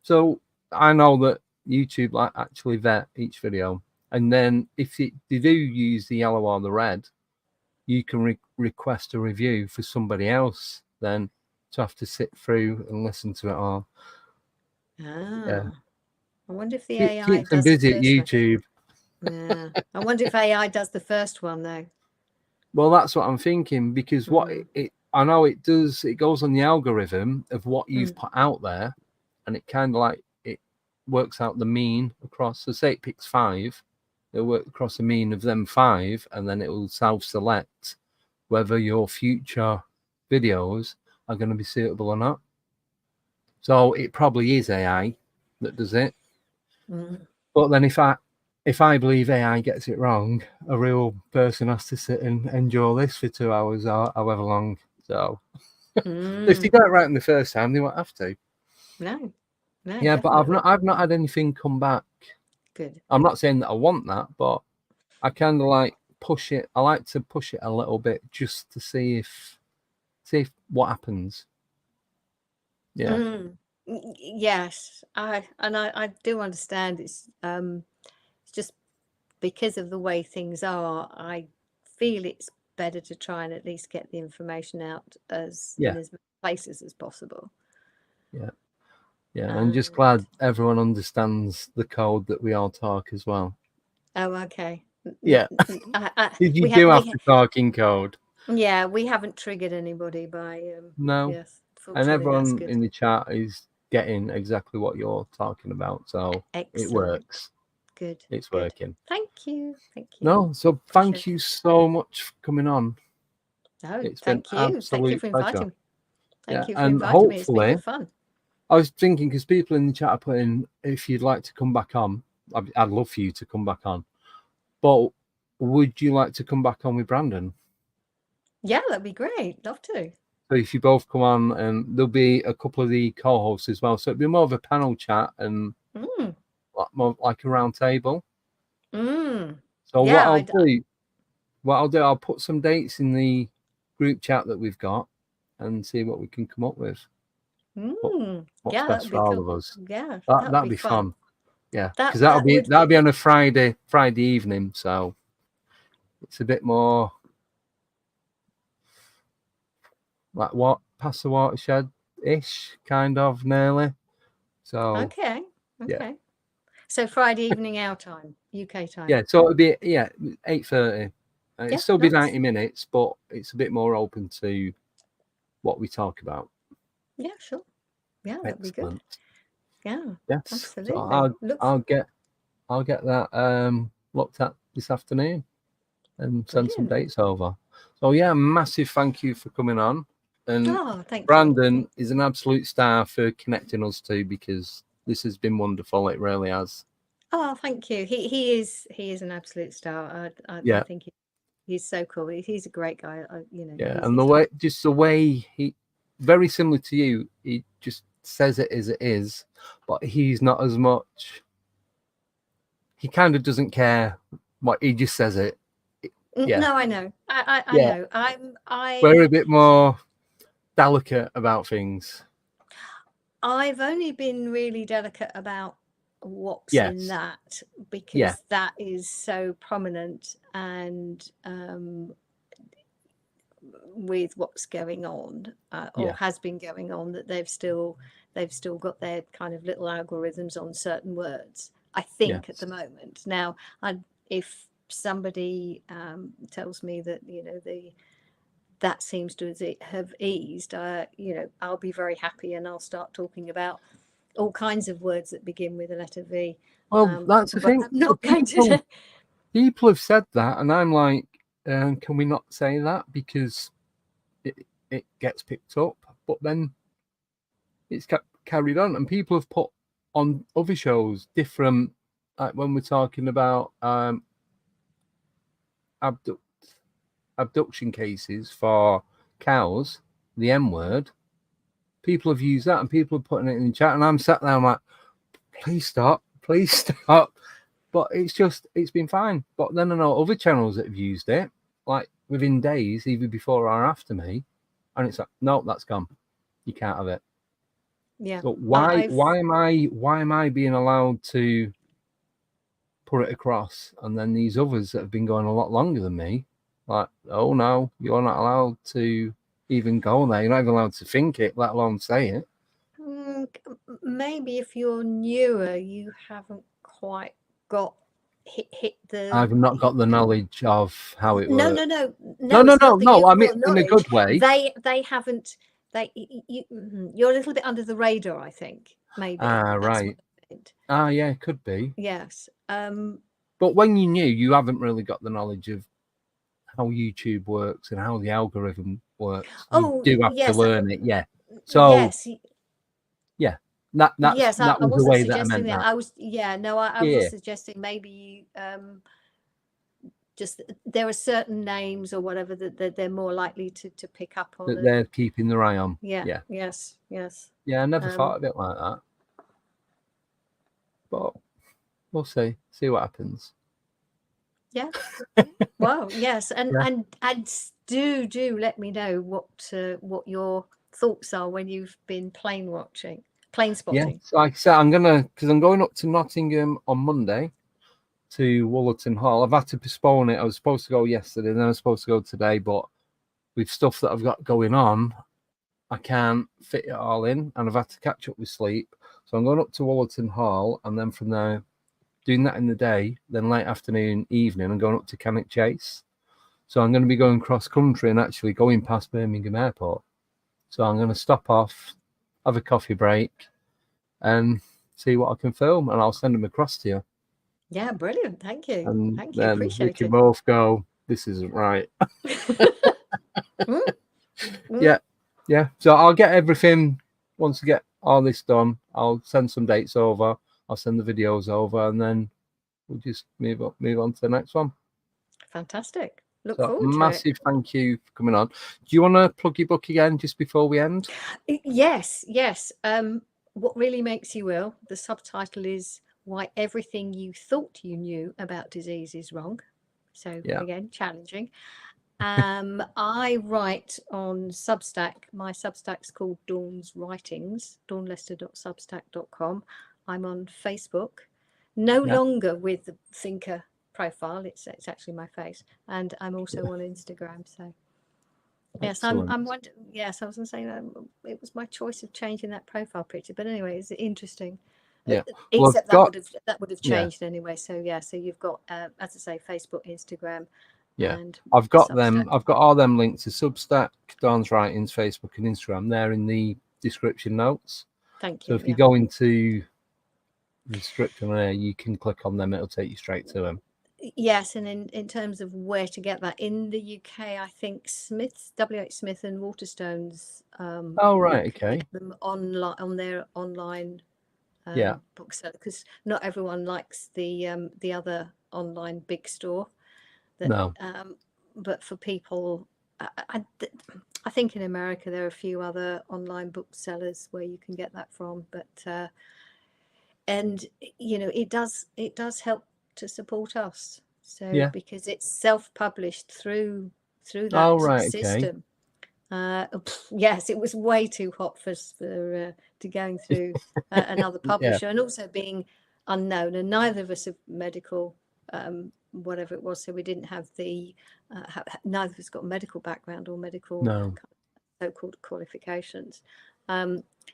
So I know that YouTube actually vet each video, and then if they do use the yellow or the red, you can request a review for somebody else then to have to sit through and listen to it all. I wonder if the AI keeps them busy at YouTube. Yeah, I wonder if AI does the first one though. Well, that's what I'm thinking, because what I know it does, it goes on the algorithm of what you've put out there, and it kind of it works out the mean across. So say it picks 5, it'll work across the mean of them 5, and then it will self-select whether your future videos are going to be suitable or not. So it probably is AI that does it. But then if I believe AI gets it wrong, a real person has to sit and endure this for 2 hours or however long. So if they got it right in the first time, they won't have to. No, yeah, definitely. But I've not had anything come back. Good. I'm not saying that I want that, but I kind of push it. I like to push it a little bit just to see if what happens. Yeah. Yes, I do understand. It's just because of the way things are, I feel it's better to try and at least get the information out in as many places as possible. I'm just glad everyone understands the code that we all talk as well. Oh, okay. Yeah. You have to talk in code. Yeah, we haven't triggered anybody by no. Yes, and everyone in the chat is getting exactly what you're talking about, so Excellent. It works. Good. It's working. Thank you. No, so thank you so much for coming on. No, thank you. Thank you for inviting me. Thank you for and inviting me. It's been good fun. I was thinking, because people in the chat are putting, if you'd like to come back on, I'd love for you to come back on. But would you like to come back on with Brandon? Yeah, that'd be great. Love to. So if you both come on, and there'll be a couple of the co-hosts as well. So it'd be more of a panel chat and more like a round table. So what I'll do, I'll put some dates in the group chat that we've got and see what we can come up with. What's best for all of us. Yeah, that'd be fun. Yeah, because that'll be on a Friday evening, so it's a bit more like what past the watershed ish, kind of nearly. So okay. So Friday evening our time, UK time. Yeah, so it'd be 8:30. It'd still be 90 minutes, but it's a bit more open to what we talk about. Yeah, sure. Yeah, that'd be good. Yeah, yes, absolutely. So I'll get that looked at this afternoon and send some dates over. So yeah, massive thank you for coming on. And Brandon is an absolute star for connecting us too, because this has been wonderful. It really has. Oh, thank you. He is an absolute star. I think he's so cool. He's a great guy. Yeah, and the way he, very similar to you, he just says it as it is, but he's not as much. He kind of doesn't care what he just says it. Yeah. No, I know. I know. We're a bit more delicate about things. I've only been really delicate about what's in that, because that is so prominent, and with what's going on or has been going on, that they've still got their kind of little algorithms on certain words, I think, at the moment. Now, if somebody tells me that that seems to have eased, I'll be very happy, and I'll start talking about all kinds of words that begin with the letter V. Well, that's the thing. I'm not going to. People have said that, and I'm like, can we not say that, because it gets picked up? But then it's carried on, and people have put on other shows different, like when we're talking about abduction cases for cows, the M word. People have used that, and people are putting it in the chat, and I'm sat there, I'm like, please stop. But it's been fine. But then I know other channels that have used it, like within days, either before or after me, and it's like, no, that's gone. You can't have it. Yeah. So why am I being allowed to put it across, and then these others that have been going a lot longer than me, like, oh no, you're not allowed to even go there. You're not even allowed to think it, let alone say it. Maybe if you're newer, you haven't quite got hit the. I've not got the knowledge of how it works. No. I mean, in a good way. They haven't. You're a little bit under the radar, I think. Maybe. Right. Yeah, it could be. Yes. But when you knew, you haven't really got the knowledge of how YouTube works and how the algorithm works. You do have to learn it, So that was the way that I meant that. I was suggesting maybe just there are certain names or whatever that they're more likely to pick up on. That they're keeping their eye on. Yeah. Yes. Yeah, I never thought of it like that. But we'll see what happens. Yeah. Well, yes, and do let me know what your thoughts are when you've been plane spotting. Yeah, so like I said, because I'm going up to Nottingham on Monday to Woollerton Hall. I've had to postpone it. I was supposed to go yesterday, and then I was supposed to go today, but with stuff that I've got going on, I can't fit it all in, and I've had to catch up with sleep. So I'm going up to Woollerton Hall, and then from there, doing that in the day, then late afternoon, evening, I'm going up to Cannock Chase. So I'm going to be going cross country and actually going past Birmingham Airport. So I'm going to stop off, have a coffee break, and see what I can film, and I'll send them across to you. Yeah, brilliant. Thank you. And thank you. Then appreciate we can both go, this isn't right. Yeah. So I'll get everything, once I get all this done, I'll send some dates over, I'll send the videos over, and then we'll just move on to the next one. Fantastic. Look forward to it. Massive thank you for coming on. Do you want to plug your book again just before we end? Yes. What Really Makes You Ill. The subtitle is Why Everything You Thought You Knew About Disease Is Wrong. So again, challenging. I write on Substack. My Substack's called Dawn's Writings, dawnlester.substack.com. I'm on Facebook. No longer with the Thinker profile. It's actually my face, and I'm also on Instagram. So yes, I'm wondering. Yes, I was going to say it was my choice of changing that profile picture, but anyway, it's interesting. Yeah, except that would have changed anyway. So yeah, so you've got as I say, Facebook, Instagram. Yeah, and I've got Substack. them. I've got all them linked to Substack, Dawn's Writings, Facebook, and Instagram. They're in the description notes. Thank you. So if you go into the description there, you can click on them. It'll take you straight to them. Yes, and in terms of where to get that in the UK, I think WH Smith and Waterstones. Oh right, okay. Get them online on their online. Bookseller, because not everyone likes the other online big store. No. But for people, I think in America there are a few other online booksellers where you can get that from. But and it does help to support us. So because it's self-published through that system. Yes, it was way too hot for to going through another publisher, and also being unknown, and neither of us have medical whatever it was, so we didn't have the neither of us got medical background or medical so-called qualifications,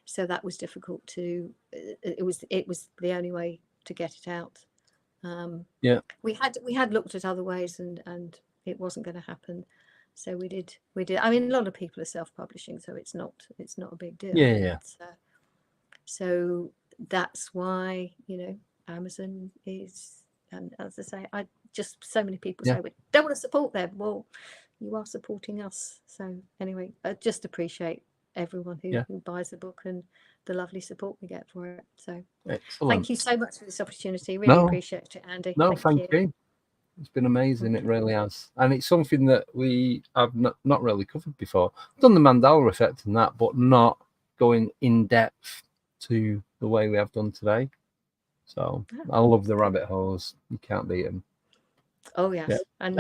so that was difficult to it was the only way to get it out. We had looked at other ways, and it wasn't going to happen. So we did. I mean, a lot of people are self-publishing, so it's not a big deal. Yeah. So that's why Amazon is, and as I say, so many people say we don't want to support them. Well, you are supporting us. So anyway, I just appreciate everyone who buys the book and the lovely support we get for it. So thank you so much for this opportunity. Really appreciate it, Andy. No, thank you. It's been amazing. It really has. And it's something that we have not really covered before. I've done the Mandela effect and that, but not going in depth to the way we have done today. So I love the rabbit holes. You can't beat them. Oh, yes. Yeah. And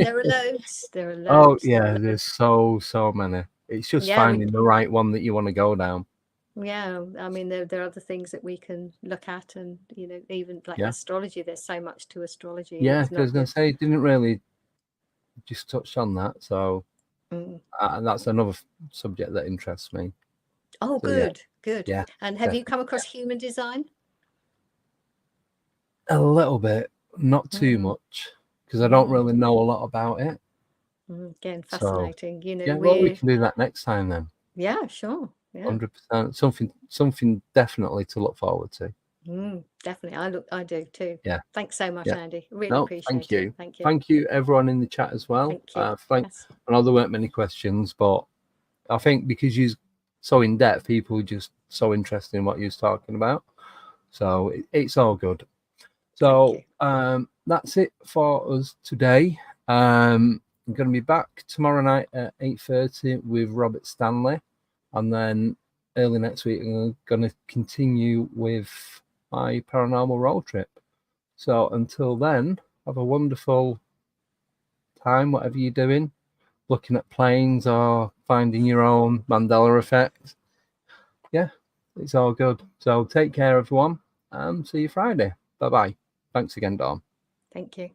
there are loads. There are loads. Oh, yeah. There's so many. It's just finding the right one that you want to go down. Yeah, I mean, there are other things that we can look at, and even like astrology. There's so much to astrology. Yeah, I was going to say, didn't really just touch on that. So that's another subject that interests me. Oh, so, good. Yeah. And have you come across human design? A little bit, not too much, because I don't really know a lot about it. Again, fascinating. So, well, we can do that next time then. Yeah, sure. 100%. Something definitely to look forward to. Definitely, I do too. Yeah. Thanks so much, Andy. Really appreciate it. Thank you. Thank you, everyone in the chat as well. Thank you. I know there weren't many questions, but I think because you're so in depth, people were just so interested in what you was talking about. So it's all good. So that's it for us today. I'm going to be back tomorrow night at 8:30 with Robert Stanley. And then early next week, I'm going to continue with my paranormal road trip. So until then, have a wonderful time, whatever you're doing, looking at planes or finding your own Mandela effect. Yeah, it's all good. So take care, everyone, and see you Friday. Bye-bye. Thanks again, Dawn. Thank you.